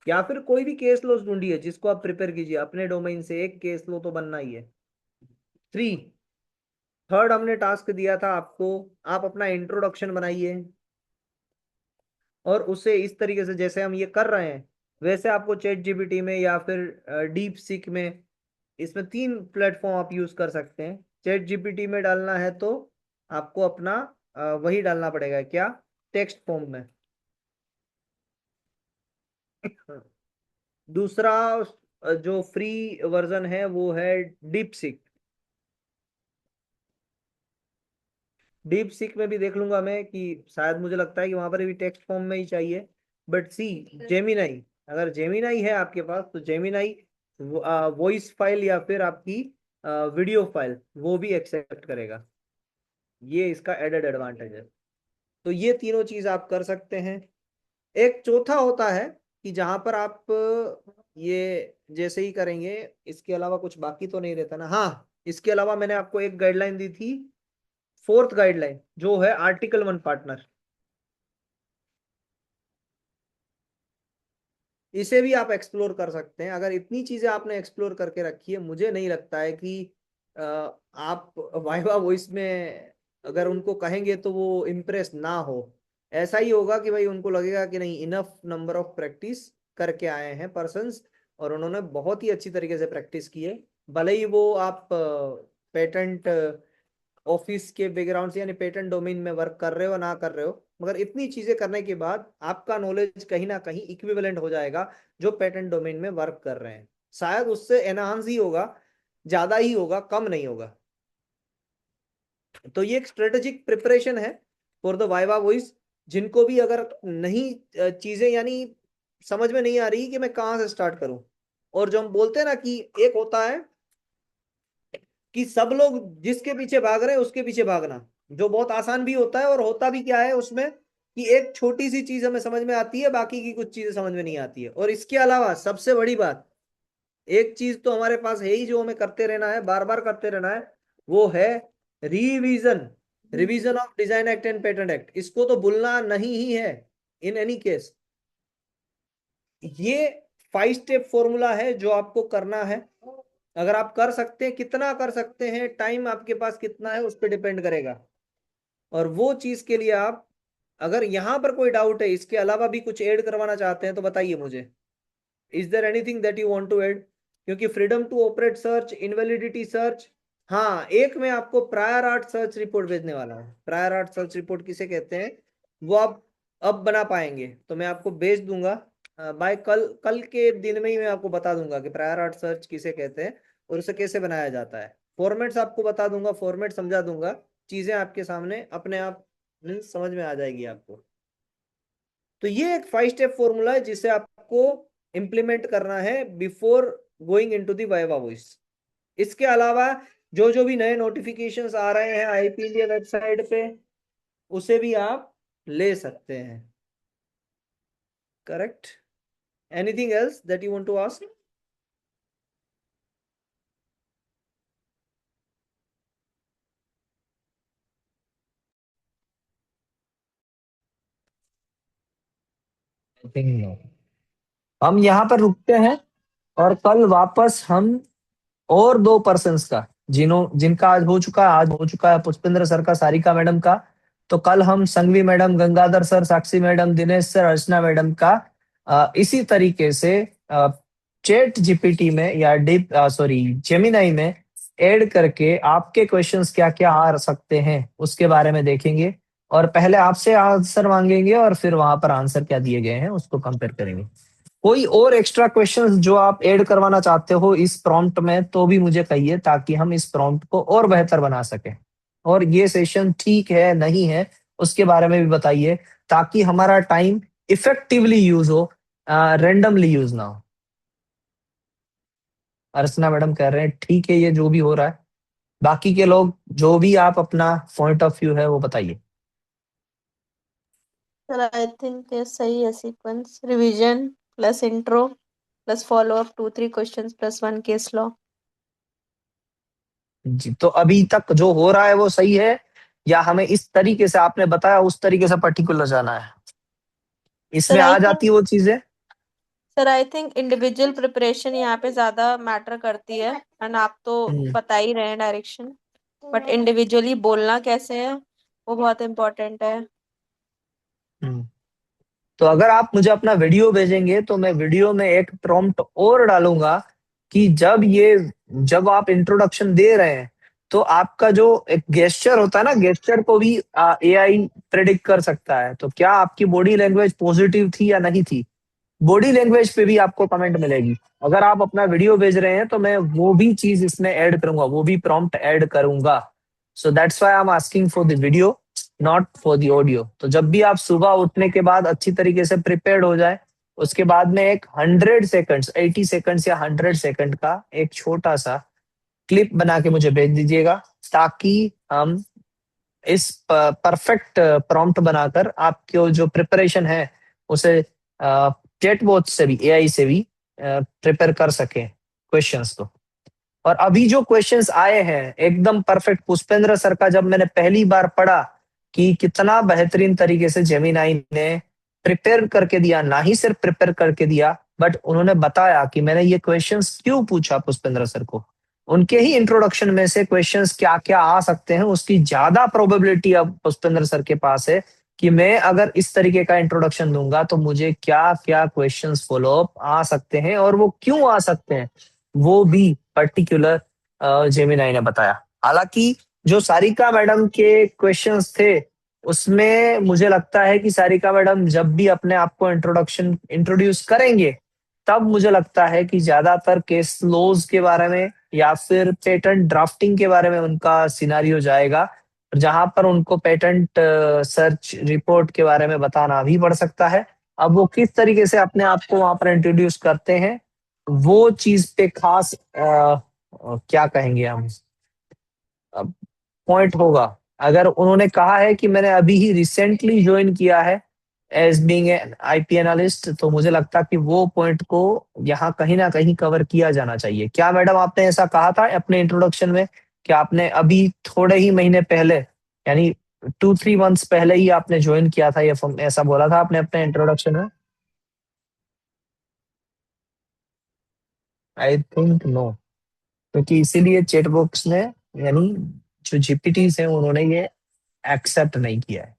या फिर कोई भी केस लॉज ढूंढिए जिसको आप प्रिपेयर कीजिए अपने डोमेन से। एक केस लॉ तो बनना ही है। 3, थर्ड हमने टास्क दिया था आपको, आप अपना इंट्रोडक्शन बनाइए और उसे इस तरीके से जैसे हम ये कर रहे हैं वैसे आपको चैट जीपीटी में या फिर डीप सीक में, इसमें 3 प्लेटफॉर्म आप यूज कर सकते हैं। चैट जीपीटी में डालना है तो आपको अपना वही डालना पड़ेगा, क्या? टेक्स्ट फॉर्म में। दूसरा जो फ्री वर्जन है वो है डीप सीक। डीप सीक में भी देख लूंगा मैं कि शायद मुझे लगता है कि वहां पर भी टेक्स्ट फॉर्म में ही चाहिए। बट सी, जेमिनाई, अगर जेमिनाई है आपके पास तो जेमिनाई वॉइस फाइल या फिर आपकी वीडियो फाइल वो भी एक्सेप्ट करेगा। ये इसका एडेड एडवांटेज है। तो ये तीनों चीज आप कर सकते हैं। एक चौथा होता है कि जहां पर आप ये जैसे ही करेंगे, इसके अलावा कुछ बाकी तो नहीं रहता ना? हाँ, इसके अलावा मैंने आपको एक गाइडलाइन दी थी, 4th गाइडलाइन, जो है आर्टिकल 1 पार्टनर। इसे भी आप एक्सप्लोर कर सकते हैं। अगर इतनी चीजें आपने एक्सप्लोर करके रखी है, मुझे नहीं लगता है कि आप वाइवा वॉइस में अगर उनको कहेंगे तो वो इम्प्रेस ना हो। ऐसा ही होगा कि भाई उनको लगेगा कि नहीं, इनफ नंबर ऑफ प्रैक्टिस करके आए हैं पर्सन्स और उन्होंने बहुत ही अच्छी तरीके से प्रैक्टिस की है। भले ही वो आप पेटेंट ऑफिस के बैकग्राउंड से यानी पेटेंट डोमेन में वर्क कर रहे हो ना कर रहे हो, मगर इतनी चीजें करने के बाद आपका नॉलेज कहीं ना कहीं इक्विवेलेंट हो जाएगा जो पेटेंट डोमेन में वर्क कर रहे हैं। शायद उससे एनहांस ही होगा, ज्यादा ही होगा, कम नहीं होगा। तो ये एक स्ट्रेटेजिक प्रिपरेशन है फॉर द वाइवा वॉइस। जिनको भी अगर नहीं चीजें यानी समझ में नहीं आ रही कि मैं कहाँ से स्टार्ट करूं, और जो हम बोलते हैं ना कि एक होता है कि सब लोग जिसके पीछे भाग रहे हैं उसके पीछे भागना, जो बहुत आसान भी होता है और होता भी क्या है उसमें कि एक छोटी सी चीज हमें समझ में आती है, बाकी की कुछ चीजें समझ में नहीं आती है। और इसके अलावा सबसे बड़ी बात, एक चीज तो हमारे पास है ही जो हमें करते रहना है, बार बार करते रहना है, वो है revision. Revision of design act and patent act, इसको तो भूलना नहीं ही है इन एनी केस। ये 5 स्टेप फॉर्मूला है जो आपको करना है। अगर आप कर सकते हैं, कितना कर सकते हैं, टाइम आपके पास कितना है उस पर डिपेंड करेगा। और वो चीज के लिए आप, अगर यहां पर कोई डाउट है, इसके अलावा भी कुछ ऐड करवाना चाहते हैं तो बताइए मुझे। Is there anything that you want to add? क्योंकि freedom to operate search, invalidity search, हाँ, एक मैं आपको प्रायर आर्ट सर्च रिपोर्ट भेजने वाला हूँ। प्रायर आर्ट सर्च रिपोर्ट किसे कहते हैं वो आप अब बना पाएंगे तो मैं आपको भेज दूंगा। बाय कल के दिन में ही मैं आपको बता दूंगा कि प्रायर आर्ट सर्च किसे कहते हैं और उसे कैसे बनाया जाता है। फॉर्मेट्स आपको बता दूंगा, फॉर्मेट समझा दूंगा, चीजें आपके सामने अपने आप समझ में आ जाएगी आपको। तो ये एक 5 स्टेप फॉर्मूला है जिसे आपको इंप्लीमेंट करना है before going into the viva voice. इसके अलावा जो जो भी नए नोटिफिकेशंस आ रहे हैं आईपी इंडिया वेबसाइट पे, उसे भी आप ले सकते हैं। Correct? Anything else that you want to ask? हम यहाँ पर रुकते हैं और कल वापस हम और 2 पर्सन्स का, जिनका आज हो चुका है, आज हो चुका है पुष्पेंद्र सर का, सारिका मैडम का, तो कल हम संघवी मैडम, गंगाधर सर, साक्षी madam, Dinesh sir, Archana madam का इसी तरीके से चैट जीपीटी में या डीप सॉरी जेमिनाई में ऐड करके आपके क्वेश्चंस क्या क्या आ सकते हैं उसके बारे में देखेंगे, और पहले आपसे आंसर मांगेंगे और फिर वहां पर आंसर क्या दिए गए हैं उसको कंपेयर करेंगे। कोई और एक्स्ट्रा क्वेश्चंस जो आप ऐड करवाना चाहते हो इस प्रॉम्प्ट में तो भी मुझे कहिए, ताकि हम इस प्रॉम्प्ट को और बेहतर बना सकें। और ये सेशन ठीक है नहीं है उसके बारे में भी बताइए, ताकि हमारा टाइम इफेक्टिवली यूज हो, रेंडमली यूज ना हो। अर्चना मैडम कह रहे हैं ठीक है ये जो भी हो रहा है। बाकी के लोग जो भी आप अपना पॉइंट ऑफ व्यू है वो बताइए। सर आई थिंक ये सही है sequence, revision plus intro plus follow up 2-3 questions plus 1 case law. जी, तो अभी तक जो हो रहा है वो सही है, या हमें इस तरीके से आपने बताया उस तरीके से पर्टिकुलर जाना है? इसमें सर आ आई थिंक जाती वो चीजें। Sir I think individual preparation यहाँ पे ज्यादा मैटर करती है, एंड आप तो बता ही रहे हैं डायरेक्शन, बट इंडिविजुअली बोलना कैसे है वो बहुत इम्पोर्टेंट है। हम्म। तो अगर आप मुझे अपना वीडियो भेजेंगे तो मैं वीडियो में एक प्रॉम्प्ट और डालूंगा कि जब आप इंट्रोडक्शन दे रहे हैं तो आपका जो एक गेस्चर होता है ना, गेस्चर को भी एआई प्रेडिक्ट कर सकता है। तो क्या आपकी बॉडी लैंग्वेज पॉजिटिव थी या नहीं थी, बॉडी लैंग्वेज पे भी आपको कमेंट मिलेगी। अगर आप अपना वीडियो भेज रहे हैं तो मैं वो भी चीज इसमें ऐड करूंगा, वो भी प्रॉम्प्ट ऐड करूंगा। So that's why I am asking for the video, not for the audio. तो जब भी आप सुबह उठने के बाद अच्छी तरीके से प्रिपेयर्ड हो जाए, उसके बाद में एक 100 सेकंड्स, 80 सेकंड्स या 100 सेकंड का एक छोटा सा क्लिप बना के मुझे भेज दीजिएगा, ताकि हम इस परफेक्ट प्रॉम्प्ट बनाकर आपकी जो प्रिपरेशन है उसे चैटबॉट से भी, एआई से भी प्रिपेयर कर सके क्वेश्चंस को। और अभी जो क्वेश्चंस आए हैं एकदम परफेक्ट। पुष्पेंद्र सर का जब मैंने पहली बार पढ़ा कि कितना बेहतरीन तरीके से जेमिनाई ने प्रिपेयर करके दिया, ना ही सिर्फ प्रिपेयर करके दिया बट उन्होंने बताया कि मैंने ये क्वेश्चंस क्यों पूछा पुष्पेंद्र सर को। उनके ही इंट्रोडक्शन में से क्वेश्चंस क्या क्या आ सकते हैं उसकी ज्यादा प्रोबेबिलिटी अब पुष्पेंद्र सर के पास है कि मैं अगर इस तरीके का इंट्रोडक्शन दूंगा तो मुझे क्या क्या क्वेश्चंस फॉलो अप आ सकते हैं, और वो क्यों आ सकते हैं वो भी पर्टिकुलर जेमिनाई ने बताया। हालांकि जो सारिका मैडम के क्वेश्चंस थे उसमें मुझे लगता है कि सारिका मैडम जब भी अपने आप को इंट्रोड्यूस करेंगे तब मुझे लगता है कि ज्यादातर केस लॉज के बारे में या फिर पेटेंट ड्राफ्टिंग के बारे में उनका सिनारियो जाएगा, जहां पर उनको पेटेंट सर्च रिपोर्ट के बारे में बताना भी पड़ सकता है। अब वो किस तरीके से अपने आप को वहां पर इंट्रोड्यूस करते हैं वो चीज पे खास क्या कहेंगे हम, पॉइंट होगा। अगर उन्होंने कहा है कि मैंने अभी ही रिसेंटली ज्वाइन किया है as being an IP analyst, तो मुझे लगता कि वो पॉइंट को यहाँ कहीं ना कहीं कवर किया जाना चाहिए। क्या मैडम आपने ऐसा कहा था अपने इंट्रोडक्शन में कि आपने अभी थोड़े ही महीने पहले, यानी 2-3 मंथ्स पहले ही आपने ज्वाइन किया था, ये ऐसा बोला था आपने अपने इंट्रोडक्शन में? आई थिंक नो, क्योंकि इसीलिए चैट बॉक्स ने, यानी जो जीपीटीज हैं उन्होंने ये एक्सेप्ट नहीं किया है।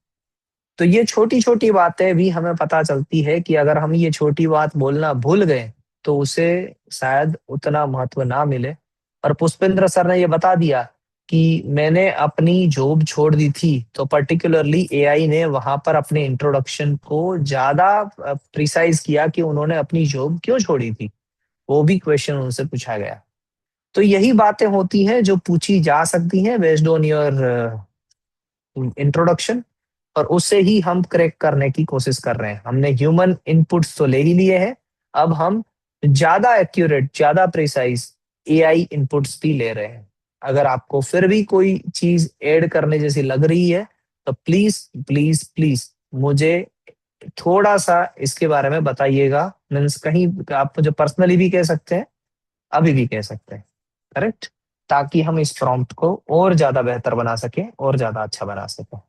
तो ये छोटी छोटी बातें भी हमें पता चलती है कि अगर हम ये छोटी बात बोलना भूल गए तो उसे शायद उतना महत्व ना मिले। और पुष्पेंद्र सर ने ये बता दिया कि मैंने अपनी जॉब छोड़ दी थी, तो पर्टिकुलरली एआई ने वहां पर अपने इंट्रोडक्शन को ज्यादा प्रिसाइज किया कि उन्होंने अपनी जॉब क्यों छोड़ी थी, वो भी क्वेश्चन उनसे पूछा गया। तो यही बातें होती हैं जो पूछी जा सकती हैं बेस्ड ऑन योर इंट्रोडक्शन, और उसे ही हम करेक्ट करने की कोशिश कर रहे हैं। हमने ह्यूमन इनपुट्स तो ले ही लिए हैं, अब हम ज्यादा एक्यूरेट, ज्यादा प्रिसाइज एआई इनपुट्स भी ले रहे हैं। अगर आपको फिर भी कोई चीज ऐड करने जैसी लग रही है तो प्लीज प्लीज प्लीज मुझे थोड़ा सा इसके बारे में बताइएगा। मीन्स कहीं आप मुझे पर्सनली भी कह सकते हैं, अभी भी कह सकते हैं, करेक्ट, ताकि हम इस प्रॉम्प्ट को और ज्यादा बेहतर बना सके और ज्यादा अच्छा बना सके।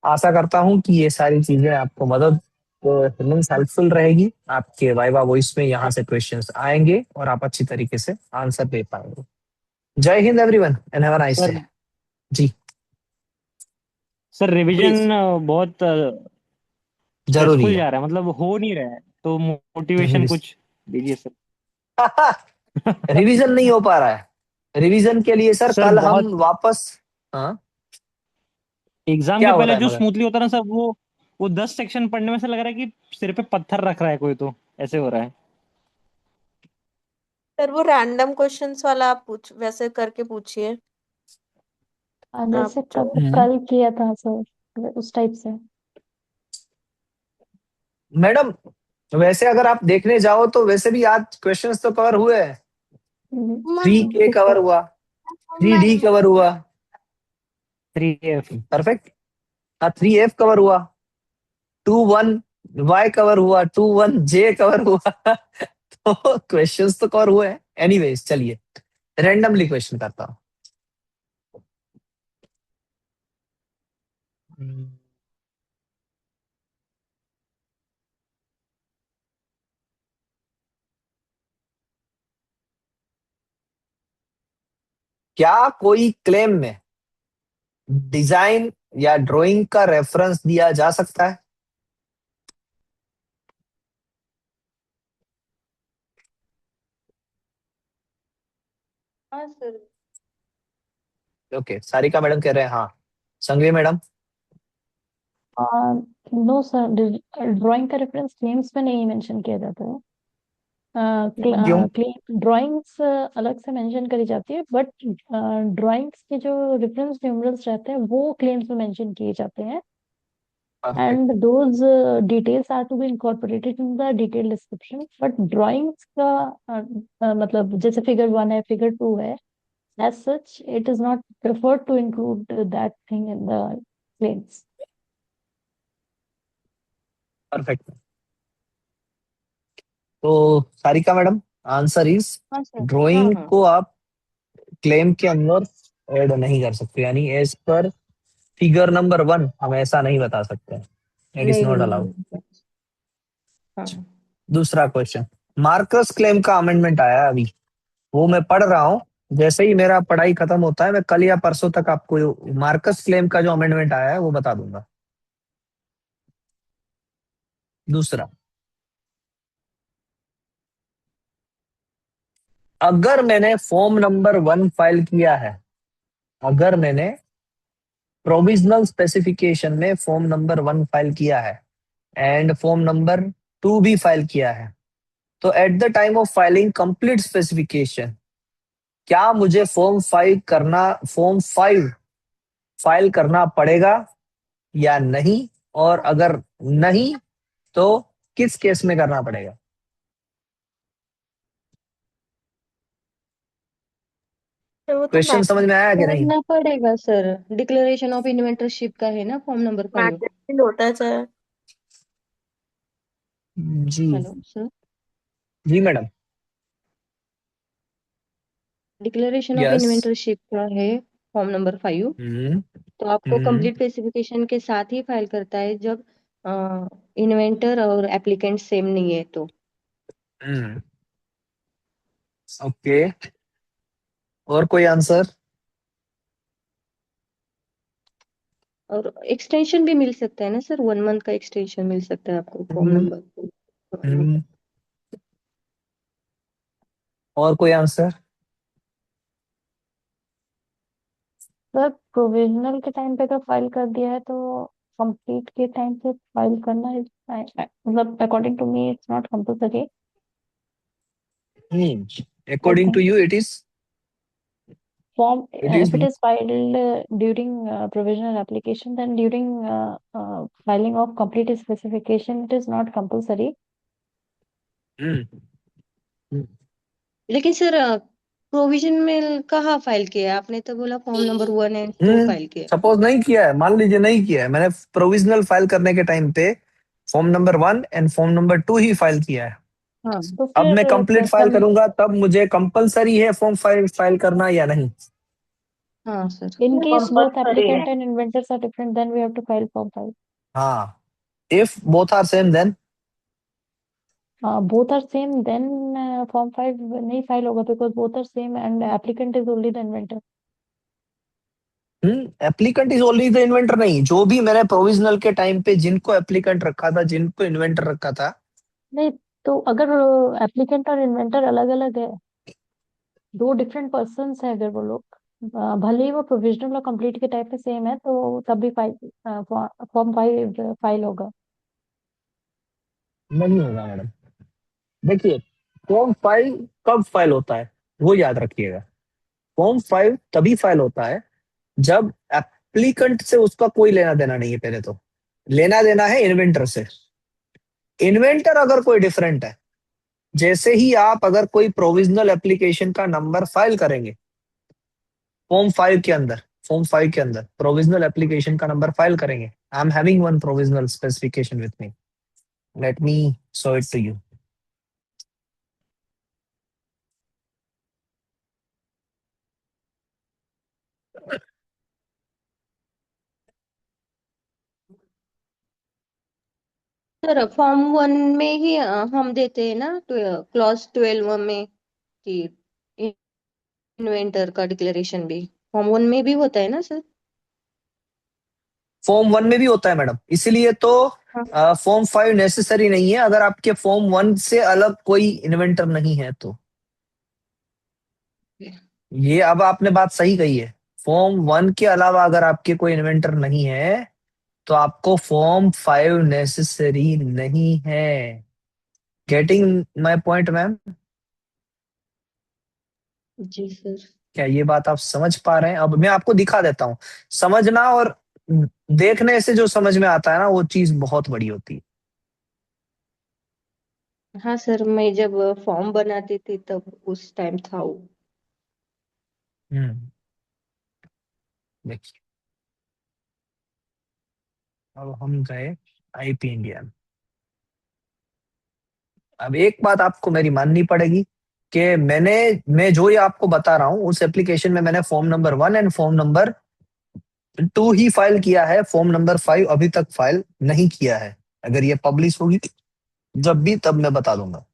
आशा करता हूँ कि ये सारी चीजें आपको मदद मीन्स हेल्पफुल रहेगी। आपके वाइवा वॉइस में यहाँ से क्वेश्चंस आएंगे और आप अच्छी तरीके से आंसर दे पाएंगे। जय हिंद everyone and have a nice day. Sir जी सर रिवीजन प्लीज। बहुत जरूरी स्ट्रेसफुल है। जा रहा है, मतलब हो नहीं रहा है, तो मोटिवेशन कुछ दीजिए सर। रिवीजन नहीं हो पा रहा है। रिवीजन के लिए सर सर कल हम बहुत वापस। हाँ। एग्जाम क्या के हो पहले रहा है जो मगर? स्मूथली होता है ना सर, वो 10 सेक्शन पढ़ने में से लग रहा है कि सिर पे पत्थर रख रहा है कोई, तो ऐसे हो रहा है। सर वो रैंडम क्वेश्चंस वाला आप पूछ वैसे करके पूछिए आप जैसे जो। कल किया था सर, उस टाइप से। मैडम, वैसे अगर आप देखने जाओ तो वैसे भी आज क्वेश्चंस तो कवर हुए हैं। थ्री ए ठीक है। कवर हुआ, 3D कवर हुआ। 3F। परफेक्ट। हाँ, 3F कवर हुआ, 2 1 Y कवर हुआ, 2 1 J कवर हुआ। तो क्वेश्चंस तो कवर हुए हैं। एनीवेज चलिए, रैंडमली क्वेश्चन करता हूँ। क्या कोई क्लेम में डिजाइन या ड्राइंग का रेफरेंस दिया जा सकता है? हाँ सर। ओके, सारिका मैडम कह रहे हैं हाँ। Sanghvi madam? No sir, drawing का रेफरेंस क्लेम्स में नहीं मेंशन किया जाता है। क्यों? क्लेम ड्राइंग्स अलग से मेंशन करी जाती है, बट ड्राइंग्स के जो रेफरेंस न्यूमरल्स रहते हैं वो क्लेम्स में मेंशन किए जाते हैं, perfect. And those details are to be incorporated in the detail description. But drawings का मतलब जैसे फिगर 1 है, फिगर 2 है, as such it is not preferred to include that thing in the claims. Perfect. तो Sarika madam, answer is हाँ sir. हाँ drawing हाँ। को आप क्लेम के अंदर ऐड नहीं कर सकते, यानी एज पर फिगर नंबर 1 हम ऐसा नहीं बता सकते। इट इज नहीं नॉट नहीं अलाउड। नहीं। हाँ। दूसरा क्वेश्चन, मार्कस क्लेम का अमेंडमेंट आया है अभी, वो मैं पढ़ रहा हूँ। जैसे ही मेरा पढ़ाई खत्म होता है मैं कल या परसों तक आपको मार्कस क्लेम का जो अमेंडमेंट आया है वो बता दूंगा। दूसरा, अगर मैंने फॉर्म नंबर 1 फाइल किया है, अगर मैंने प्रोविजनल स्पेसिफिकेशन में फॉर्म नंबर 1 फाइल किया है एंड फॉर्म नंबर 2 भी फाइल किया है, तो at the time of filing complete specification, क्या मुझे फॉर्म 5 फाइल करना पड़ेगा या नहीं? और अगर नहीं तो किस केस में करना पड़ेगा? तो वो तो क्वेश्चन समझ में आया कि नहीं? करना पड़ेगा सर, डिक्लेरेशन ऑफ इन्वेंटरशिप का है ना फॉर्म नंबर 5। मैंडेटरी होता है सर। जी। Hello sir. जी madam. Declaration of yes. Inventorship का है फॉर्म नंबर 5। हम्म। तो आपको हम्म। कंप्लीट स्पेसिफिकेशन के साथ ही फाइल करता है जब इन्वेंटर और एप्लीकेंट सेम नहीं है तो। हम्म। ओके, और कोई आंसर? और एक्सटेंशन भी मिल सकता है ना सर, 1 मंथ का एक्सटेंशन मिल सकता है आपको फॉर्म हम्म। नंबर। हम्म। और कोई आंसर? सर प्रोविजनल के टाइम पे तो फाइल कर दिया है, तो कंप्लीट के टाइम पे फाइल करना मतलब according to me it's not compulsory. I according to think you it is? form it is? if it is filed during provisional application, then during filing of complete specification it is not compulsory. लेकिन sir provision में कहाँ file किया है आपने? तो बोला form number 1 and 2 file किया है। सपोज नहीं किया है, मान लीजिए नहीं किया है, मैंने प्रोविजनल फाइल करने के टाइम पे form number 1 and form number 2 he file किया है। हाँ तो अब मैं फिर कंप्लीट फाइल करूंगा तब मुझे कंपलसरी है फॉर्म फाइल करना या नहीं? हाँ sir. in case both compulsory है। applicant and inventors are different, then we have to file form 5. हाँ, if both are same then? Both are same, then form 5 नहीं file होगा, because both are same and applicant is only the inventor. Applicant is only the inventor नहीं, जो भी मैंने provisional के time पे जिनको एप्लीकेंट रखा था, जिनको इन्वेंटर रखा था। नहीं, तो अगर एप्लीकेंट और इन्वेंटर अलग अलग है, दो डिफरेंट पर्सन्स है, अगर वो लोग भले ही वो प्रोविजनल और कंप्लीट के टाइप पे सेम है, तो तब भी फॉर्म 5 फाइल होगा। नहीं होगा मैडम। देखिए, फॉर्म 5 कब फाइल होता है वो याद रखिएगा। फॉर्म 5 तभी फाइल होता है जब एप्लीकेंट से उसका कोई लेना देना नहीं है। पहले तो लेना देना है इन्वेंटर से। इन्वेंटर अगर कोई डिफरेंट है, जैसे ही आप अगर कोई प्रोविजनल एप्लीकेशन का नंबर फाइल करेंगे फॉर्म 5 के अंदर, फॉर्म 5 के अंदर प्रोविजनल एप्लीकेशन का नंबर फाइल करेंगे। I am having one provisional specification with me, let me show it to you. Sir form 1 में ही हम देते हैं ना क्लॉज 12 में कि इन्वेंटर का डिक्लेरेशन भी फॉर्म 1 में भी होता है ना सर? फॉर्म 1 में भी होता है मैडम, इसीलिए तो हाँ। फॉर्म 5 नेसेसरी नहीं है अगर आपके फॉर्म 1 से अलग कोई इन्वेंटर नहीं है तो। ये अब आपने बात सही कही है। फॉर्म 1 के अलावा अगर आपके कोई इन्वेंटर नहीं है तो आपको फॉर्म 5 नेसेसरी नहीं है। Getting my point ma'am? जी सर। क्या ये बात आप समझ पा रहे हैं? अब मैं आपको दिखा देता हूँ। समझना और देखने से जो समझ में आता है ना, वो चीज बहुत बड़ी होती है। हाँ सर, मैं जब फॉर्म बनाती थी तब उस टाइम था वो। हम्म देखिए, अब हम गए आईपी इंडिया में। अब एक बात आपको मेरी माननी पड़ेगी कि मैं जो ये आपको बता रहा हूँ, उस एप्लीकेशन में मैंने form number 1 and form number 2 he file किया है। फॉर्म नंबर 5 अभी तक फाइल नहीं किया है। अगर ये पब्लिश होगी जब भी, तब मैं बता दूंगा।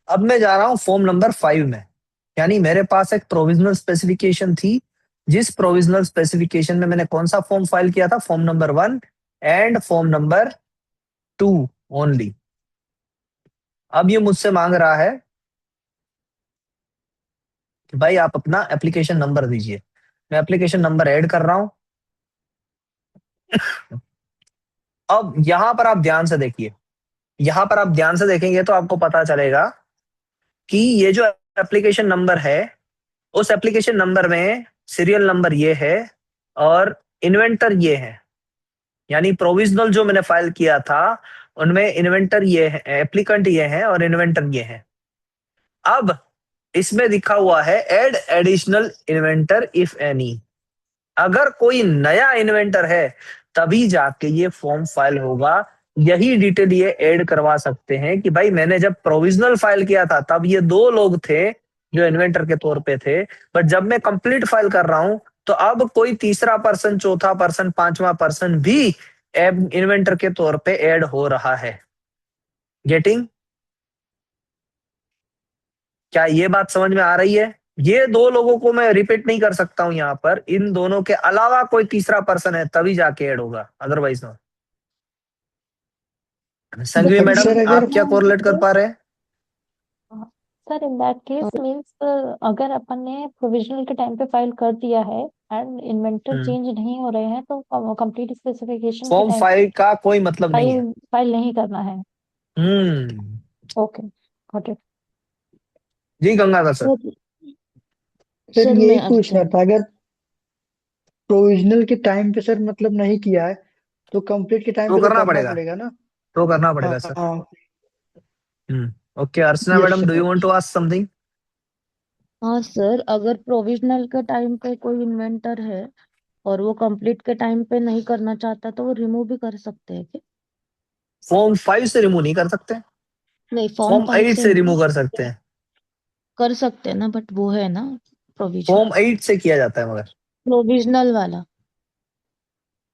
अब मैं जा रहा हूँ फॉर्म नंबर 5 में। यानी मेरे पास एक प्रोविजनल स्पेसिफिकेशन थी, जिस प्रोविजनल स्पेसिफिकेशन में मैंने कौन सा फॉर्म फाइल किया था? Form number 1 and form number 2 only. अब ये मुझसे मांग रहा है कि भाई आप अपना एप्लीकेशन नंबर दीजिए। मैं एप्लीकेशन नंबर ऐड कर रहा हूं। अब यहां पर आप ध्यान से देखिए, यहां पर आप ध्यान से देखेंगे तो आपको पता चलेगा कि ये जो एप्लीकेशन नंबर है, उस एप्लीकेशन नंबर में सीरियल नंबर ये है और इन्वेंटर ये है। यानी प्रोविजनल जो मैंने फाइल किया था उनमें इन्वेंटर ये है, एप्लीकेंट ये है और इन्वेंटर ये है। अब इसमें लिखा हुआ है ad additional inventor if any. अगर कोई नया इन्वेंटर है तभी जाके ये फॉर्म फाइल होगा। यही डिटेल ये ऐड करवा सकते हैं कि भाई मैंने जब प्रोविजनल फाइल किया था तब ये 2 लोग थे जो इन्वेंटर के तौर पे थे, बट जब मैं कंप्लीट फाइल कर रहा हूं तो अब कोई तीसरा पर्सन, चौथा पर्सन, पांचवा पर्सन भी इन्वेंटर के तौर पे ऐड हो रहा है। गेटिंग? क्या ये बात समझ में आ रही है? ये 2 लोगों को मैं रिपीट नहीं कर सकता हूं यहाँ पर। इन दोनों के अलावा कोई तीसरा पर्सन है तभी जाके ऐड होगा, otherwise no. Sanghvi but madam, sir अगर आप क्या कोरिलेट कर पा रहे हैं? Sir in that case means अगर अपन ने प्रोविजनल के टाइम पे फाइल कर दिया है एंड इन्वेंटर चेंज नहीं हो रहे हैं, तो कंप्लीट स्पेसिफिकेशन के फॉर्म टाइम 5 का कोई मतलब नहीं है। फाइल फाइल नहीं करना है। Hmm okay, got it. जी Gangadhar sir. Sir sir sir मैं यही अच्छा। पूछना था, अगर प्रोविजनल के टाइम पे सर मतलब नहीं किया है तो कंप्लीट के टाइम तो पे तो करना करना पड़ेगा, पड़ेगा ना? तो करना हाँ पड़ेगा सर। हाँ। Okay, Archana yes madam, do you sir. Want to ask something? हाँ सर, अगर प्रोविजनल के टाइम पे कोई इन्वेंटर है और वो कंप्लीट के टाइम पे नहीं करना चाहता, तो वो रिमूव भी कर सकते हैं क्या? फॉर्म 5 से रिमूव नहीं कर सकते, नहीं, फॉर्म फॉर्म 5 8 से से नहीं रिमूव कर सकते हैं। कर सकते हैं ना, बट वो है ना प्रोविजन, फॉर्म 8 से किया जाता है, मगर प्रोविजनल वाला।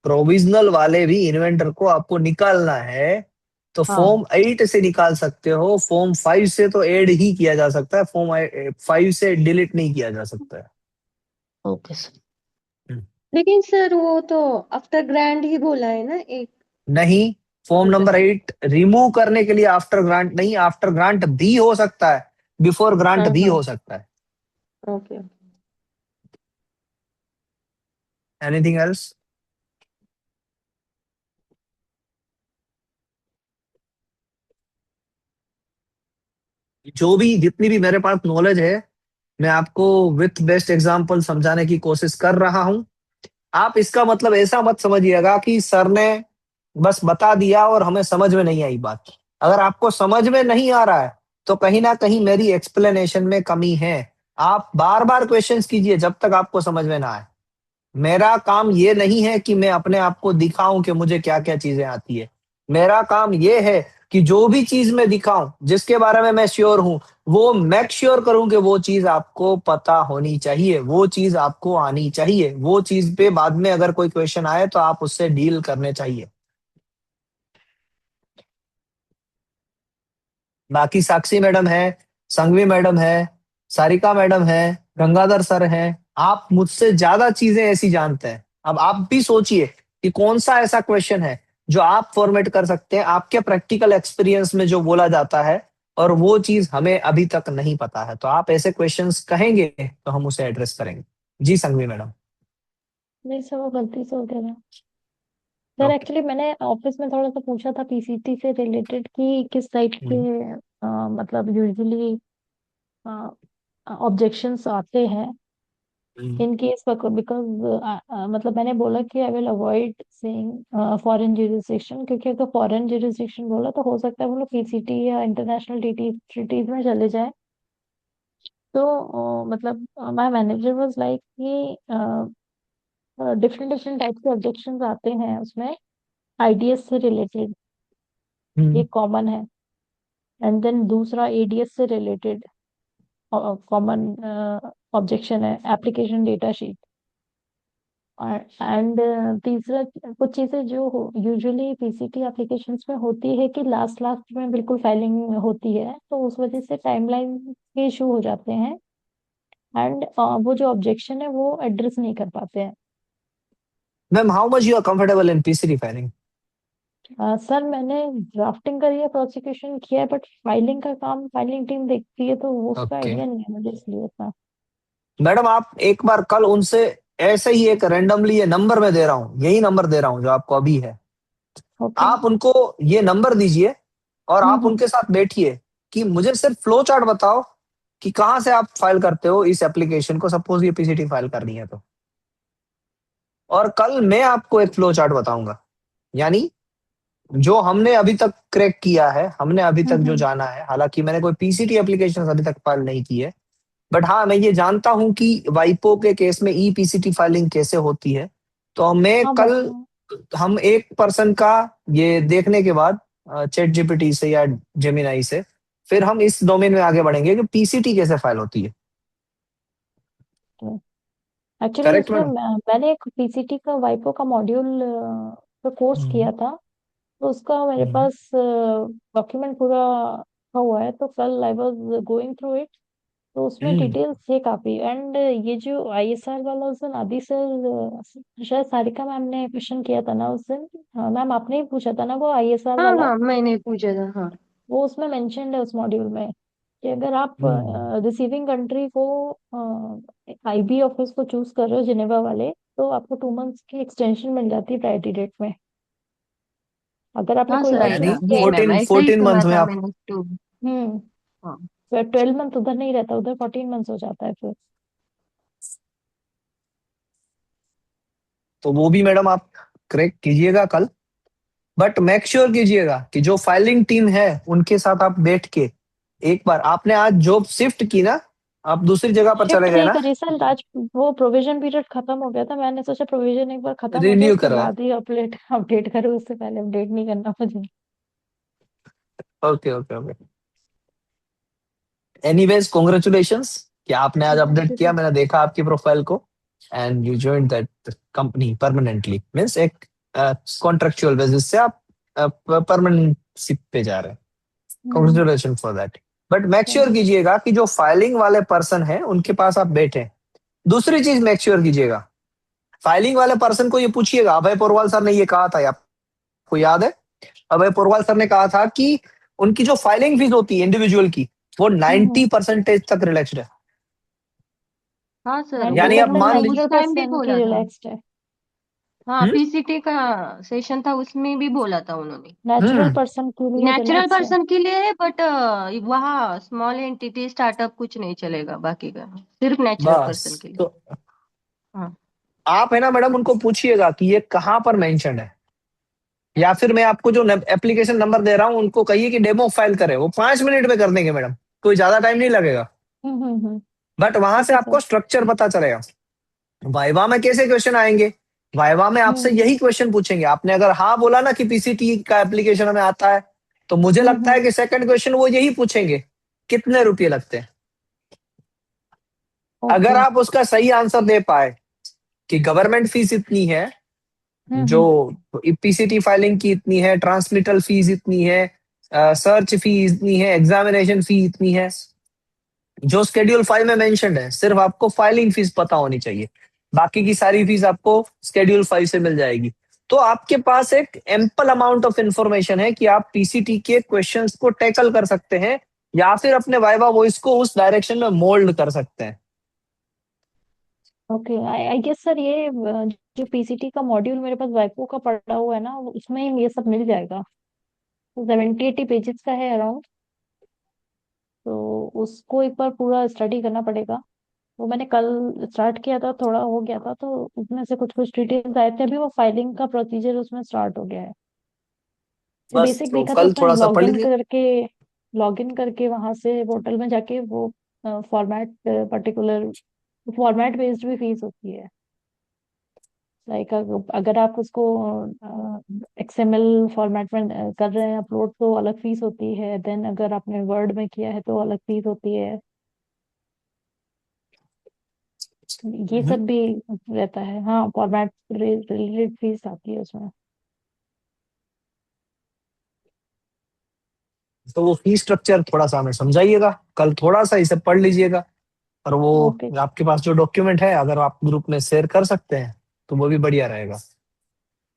प्रोविजनल वाले भी इन्वेंटर को आपको निकालना है तो हाँ। फॉर्म 8 से निकाल सकते हो। फॉर्म 5 से तो ऐड ही किया जा सकता है, फॉर्म 5 से डिलीट नहीं किया जा सकता है। Okay sir. हम्म। लेकिन सर वो तो आफ्टर ग्रांड ही बोला है ना एक। नहीं, फॉर्म नंबर 8 रिमूव करने के लिए आफ्टर ग्रांट नहीं, आफ्टर ग्रांट भी हो सकता है, बिफोर ग्रांट हाँ भी हाँ हो सकता है। ओके। Anything else? जो भी जितनी भी मेरे पास नॉलेज है, मैं आपको विथ बेस्ट एग्जांपल समझाने की कोशिश कर रहा हूं। आप इसका मतलब ऐसा मत समझिएगा कि सर ने बस बता दिया और हमें समझ में नहीं आई बात। अगर आपको समझ में नहीं आ रहा है तो कहीं ना कहीं मेरी एक्सप्लेनेशन में कमी है। आप बार बार क्वेश्चंस कीजिए जब तक आपको समझ में ना आए। मेरा काम ये नहीं है कि मैं अपने आप को दिखाऊं कि मुझे क्या क्या चीजें आती है। मेरा काम ये है कि जो भी चीज मैं दिखाऊं, जिसके बारे में मैं श्योर हूं, वो मेक श्योर करूं कि वो चीज आपको पता होनी चाहिए, वो चीज आपको आनी चाहिए, वो चीज पे बाद में अगर कोई क्वेश्चन आए तो आप उससे डील करने चाहिए। बाकी साक्षी मैडम है, संघवी मैडम है, सारिका मैडम है, गंगाधर सर हैं, आप मुझसे ज्यादा चीजें ऐसी जानते हैं। अब आप भी सोचिए कि कौन सा ऐसा क्वेश्चन है जो आप फॉर्मेट कर सकते हैं आपके प्रैक्टिकल एक्सपीरियंस में जो बोला जाता है, और वो चीज हमें अभी तक नहीं पता है। तो आप ऐसे क्वेश्चंस कहेंगे तो हम उसे एड्रेस करेंगे। जी संघवी मैडम। नहीं सर, वो गलती से हो गया था सर। ओके। एक्चुअली मैंने ऑफिस में थोड़ा सा पूछा था पीसीटी से रिलेटेड कि किस टाइप के मतलब यूजुअली ऑब्जेक्शंस आते हैं इन केस, बिकॉज मतलब मैंने बोला कि I will avoid saying foreign jurisdiction, क्योंकि अगर फॉरेन जुरिसडिक्शन बोला तो हो सकता है वो लोग पीसीटी या इंटरनेशनल ट्रीटीज में चले जाए। तो मतलब माय मैनेजर वाज लाइक कि डिफरेंट डिफरेंट टाइप के ऑब्जेक्शंस आते हैं उसमें, आईडीएस से रिलेटेड ये कॉमन है, एंड देन दूसरा एडीएस से रिलेटेड कॉमन ऑब्जेक्शन है, एप्लीकेशन डेटा शीट। एंड तीसरा कुछ चीजें जो यूजुअली पीसीटी एप्लीकेशंस में होती है कि लास्ट लास्ट में बिल्कुल फाइलिंग होती है, तो उस वजह से टाइमलाइन के इशू हो जाते हैं, एंड वो जो ऑब्जेक्शन है वो एड्रेस नहीं कर पाते हैं। Ma'am, how much you are comfortable in PCT filing? Sir मैंने ड्राफ्टिंग करी है, प्रोसिक्यूशन किया है, बट फाइलिंग का काम फाइलिंग टीम देखती है, तो वो उसका ओके आइडिया नहीं है मुझे, इसलिए इतना। मैडम, आप एक बार कल उनसे ऐसे ही एक रैंडमली ये नंबर मैं दे रहा हूँ, यही नंबर दे रहा हूँ जो आपको अभी है, ओके। आप उनको ये नंबर दीजिए और आप हम्म। उनके साथ बैठिए कि मुझे सिर्फ फ्लो चार्ट बताओ कि कहाँ से आप फाइल करते हो इस एप्लीकेशन को, सपोज ये पीसीटी फाइल करनी है तो। और कल मैं आपको एक फ्लो चार्ट बताऊंगा, यानी जो हमने अभी तक क्रैक किया है, हमने अभी तक जो हम्म। जाना है। हालांकि मैंने कोई पीसीटी एप्लीकेशन अभी तक फाइल नहीं की है, बट हाँ मैं ये जानता हूं कि वाइपो के केस में ई पीसीटी फाइलिंग कैसे होती है। तो मैं हाँ कल, बताओ। हम एक पर्सन का ये देखने के बाद चैट जीपीटी से या जेमिनाई से, फिर हम इस डोमेन में आगे बढ़ेंगे कि पीसीटी कैसे फाइल होती है। एक्चुअली करेक्ट उसमें मैडम? मैंने एक पीसीटी का वाइपो का मॉड्यूल का कोर्स किया था, तो उसका मेरे पास डॉक्यूमेंट पूरा रखा हुआ है, तो कल I was going through it, तो उसमें डिटेल्स थे काफी। एंड ये जो आईएसआर वाला उस दिन आदि सर शायद सारिका मैम ने क्वेश्चन किया था ना उस दिन। हाँ मैम, आपने ही पूछा था ना वो आईएसआर हाँ वाला, हाँ मैंने पूछा था हाँ। वो उसमें मेंशन्ड है उस मॉड्यूल में कि अगर आप रिसीविंग कंट्री को आईबी ऑफिस को चूज कर रहे हो जिनेवा वाले, तो आपको 2 मंथ्स की एक्सटेंशन मिल जाती है प्रायोरिटी डेट में। अगर आपने हाँ कोई सर और यानी चूज आएगा किया यही है। मैम, फोर्टीन ऐसा ही 14 मंथ सुना में था आप। मैंने तो। हम्म। हाँ। फिर 12 मंथ उधर नहीं रहता, उधर 14 मंथ्स हो जाता है फिर। तो वो भी मैडम आप क्रैक कीजिएगा कल, बट मेक श्योर कीजिएगा कि जो फाइलिंग टीम है उनके साथ आप बैठ के, एक बार आपने आज जॉब शिफ्ट की ना, आप दूसरी जगह पर शिफ्ट चले गए नहीं ना, करी सर आज, वो प्रोविजन पीरियड खत्म हो गया था, मैंने सोचा प्रोविजन एक बार खत्म हो जाए रिन्यू उसके करो। बाद ही अपडेट अपडेट करूँ, उससे पहले अपडेट नहीं करना मुझे। Okay okay okay. Anyways congratulations कि आपने आज थैंक अपडेट यू किया, सर। मैंने देखा आपकी प्रोफाइल को, and you join that company permanently, means एक कॉन्ट्रेक्चुअल बेसिस से आप परमानेंटशिप पे जा रहे हैं। Hmm. Congratulation for that. But make sure thank you. कीजिएगा कि जो फाइलिंग वाले पर्सन है उनके पास आप बैठे, दूसरी चीज मेक श्योर कीजिएगा, फाइलिंग वाले पर्सन को ये पूछिएगा, अभय पोरवाल सर ने ये कहा था, आपको याद है? अभय पोरवाल सर ने कहा था कि उनकी जो फाइलिंग फीस होती है इंडिविजुअल की, वो 90% तक रिलैक्स्ड है। हाँ सर, यानी वो आप मान उस लीजिए, टाइम भी 90% की बोला था। रिलैक्स्ड है। हाँ, पीसीटी का सेशन था, उसमें भी बोला था उन्होंने। नेचुरल पर्सन के लिए नेचुरल रिलैक्स्ड है। पर्सन के लिए है, बट वहाँ स्मॉल एंटिटी स्टार्टअप कुछ नहीं चलेगा, बाकी का सिर्फ नेचुरल पर्सन बस के लिए। तो हाँ, आप है ना मैडम, उनको पूछिएगा कि ये कहाँ पर मेंशन है, या फिर मैं आपको जो एप्लीकेशन नंबर दे रहा हूँ उनको कहिए कि डेमो फाइल करें, वो 5 मिनट में कर देंगे मैडम, कोई ज्यादा टाइम नहीं लगेगा। हम्म। बट वहां से ओके आपको सर। स्ट्रक्चर पता चलेगा। वाइवा में कैसे क्वेश्चन आएंगे, वाइवा में आपसे यही क्वेश्चन पूछेंगे। आपने अगर हाँ बोला ना कि पीसीटी का एप्लीकेशन हमें आता है, तो मुझे लगता है कि सेकंड क्वेश्चन वो यही पूछेंगे, कितने रुपए लगते हैं। अगर ओके। आप उसका सही आंसर दे पाए कि गवर्नमेंट फीस इतनी है, जो पीसीटी फाइलिंग की इतनी है, ट्रांसमिटल फीस इतनी है, सर्च फी इतनी है, एग्जामिनेशन फी इतनी है, जो स्केड्यूल 5 में मेंशन्ड है, सिर्फ आपको फाइलिंग फीस पता होनी चाहिए, बाकी की सारी फीस आपको स्केड्यूल 5 से मिल जाएगी। तो आपके पास एक एम्पल अमाउंट ऑफ इंफॉर्मेशन है कि आप पीसीटी के क्वेश्चंस को टैकल कर सकते हैं, या फिर अपने वाइवा वॉइस को उस डायरेक्शन में मोल्ड कर सकते हैं। ओके, आई गेस सर ये जो पीसीटी का मॉड्यूल मेरे पास वाइको का पड़ा हुआ है ना, उसमें ये सब मिल जाएगा। 70-80 पेजेस का है अराउंड, तो उसको एक बार पूरा स्टडी करना पड़ेगा। वो मैंने कल स्टार्ट किया था, थोड़ा हो गया था, तो उसमें से कुछ कुछ डिटेल्स आए थे। अभी वो फाइलिंग का प्रोसीजर उसमें स्टार्ट हो गया है। जो बस बेसिक तो देखा था कल उसमें थोड़ा सा पढ़ लीजिए। लॉगिन करके वहां से पोर्टल में जाके वो फॉर्मेट पर्टिकुलर फॉर्मेट बेस्ड भी फीस होती है। लाइक अगर आप उसको एक्सएमएल फॉर्मेट में कर रहे हैं अपलोड, तो अलग फीस होती है। देन अगर आपने वर्ड में किया है तो अलग फीस होती है। ये सब भी रहता है। हाँ, फॉर्मेट रिलेटेड फीस आती है उसमें। तो वो फी स्ट्रक्चर थोड़ा सा हमें समझाइएगा, कल थोड़ा सा इसे पढ़ लीजिएगा। और वो ओके। आपके पास जो डॉक्यूमेंट है, अगर आप ग्रुप में शेयर कर सकते हैं तो वो भी बढ़िया रहेगा।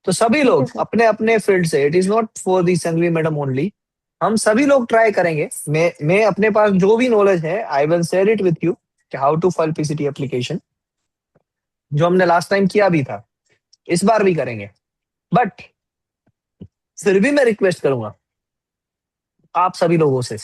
तो सभी ठीक है लोग सर। अपने अपने फील्ड से, it is not for the Sanghvi madam only, हम सभी लोग ट्राई करेंगे। मैं अपने पास जो भी नॉलेज है, I will share it with you, how to file PCT application, जो हमने लास्ट टाइम किया भी था, इस बार भी करेंगे। बट फिर भी मैं रिक्वेस्ट करूंगा आप सभी लोगों से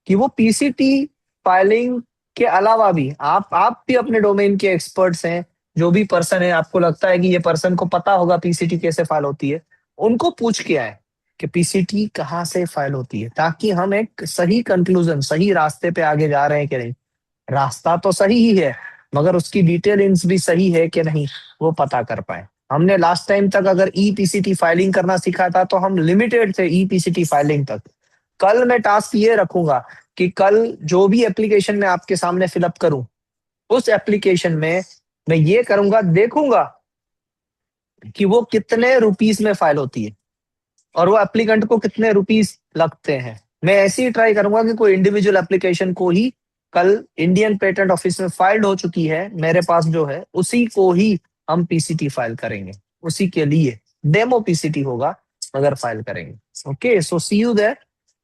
कि वो पीसीटी फाइलिंग के अलावा भी आप भी अपने डोमेन के एक्सपर्ट्स हैं, जो भी पर्सन है आपको लगता है कि ये पर्सन को पता होगा पीसीटी कैसे फाइल होती है, उनको पूछ के आए कि पीसीटी कहाँ से फाइल होती है, ताकि हम एक सही कंक्लूजन, सही रास्ते पे आगे जा रहे हैं कि नहीं। रास्ता तो सही ही है, मगर उसकी डिटेलिंग्स भी सही है कि नहीं, वो पता कर पाए। हमने लास्ट टाइम तक अगर ई पीसीटी फाइलिंग करना सीखा था तो हम लिमिटेड थे ई पीसीटी फाइलिंग तक। कल मैं टास्क ये रखूंगा कि कल जो भी एप्लीकेशन मैं आपके सामने फिलअप करूं, उस एप्लीकेशन में मैं ये करूंगा, देखूंगा कि वो कितने रुपीस में फाइल होती है और वो एप्लीकेंट को कितने रुपीस लगते हैं। मैं ऐसे ही ट्राई करूंगा कि कोई इंडिविजुअल एप्लीकेशन को ही कल इंडियन पेटेंट ऑफिस में फाइल्ड हो चुकी है मेरे पास जो है, उसी को ही हम पीसीटी फाइल करेंगे, उसी के लिए डेमो पीसीटी होगा मगर फाइल करेंगे। Okay, so see you there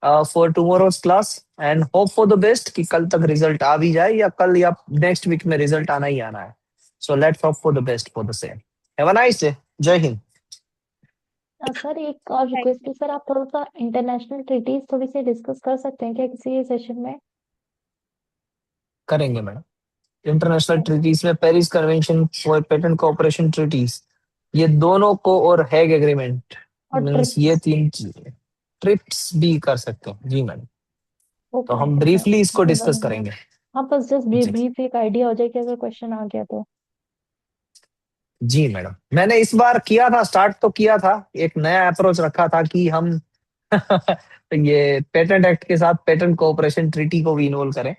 for tomorrow's class, and hope for the best कि कल तक रिजल्ट आ भी जाए, या कल या नेक्स्ट वीक में रिजल्ट आना ही आना है। So let's hope for the best for the same. Have a nice day. जय हिंद। सर एक और रिक्वेस्ट है सर, आप थोड़ा सा इंटरनेशनल ट्रीटीज थोड़ी सी डिस्कस कर सकते हैं क्या किसी सेशन में? करेंगे मैडम। इंटरनेशनल ट्रीटीज में Paris convention for patent cooperation treaties, ये दोनों को, और हैग एग्रीमेंट, और मींस ये ट्रिप्स। 3 चीजें। ट्रिप्स भी कर सकते हैं जी मैडम। तो ओके हम ओके सर, ब्रीफली इसको डिस्कस धन्यवाद। करेंगे। हाँ, बस जस्ट जी ब्रीफ एक आइडिया हो जाए कि अगर क्वेश्चन आ गया तो। जी मैडम, मैंने इस बार किया था, स्टार्ट तो किया था, एक नया अप्रोच रखा था कि हम ये पेटेंट एक्ट के साथ पेटेंट कोऑपरेशन ट्रीटी को भी इन्वॉल्व करें,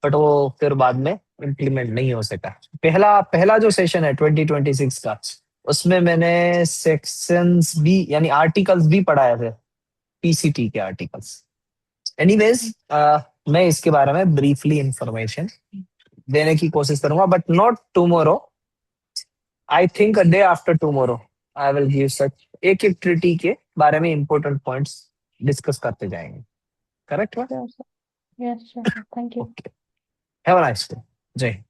बट वो फिर बाद में इम्प्लीमेंट नहीं हो सका। पहला पहला जो सेशन है 2026 का, उसमें मैंने सेक्शंस भी यानी आर्टिकल्स भी पढ़ाए थे, पीसीटी के आर्टिकल्स। एनीवेज, मैं इसके बारे में ब्रीफली इंफॉर्मेशन देने की कोशिश करूंगा, but not tomorrow. I think a day after tomorrow I will give सच एक एक ट्रिटी के बारे में इंपॉर्टेंट पॉइंट्स डिस्कस करते जाएंगे। Correct? Sure, sir. Yes, sure, sir. Thank you. Okay, have a nice day. जय हिंद।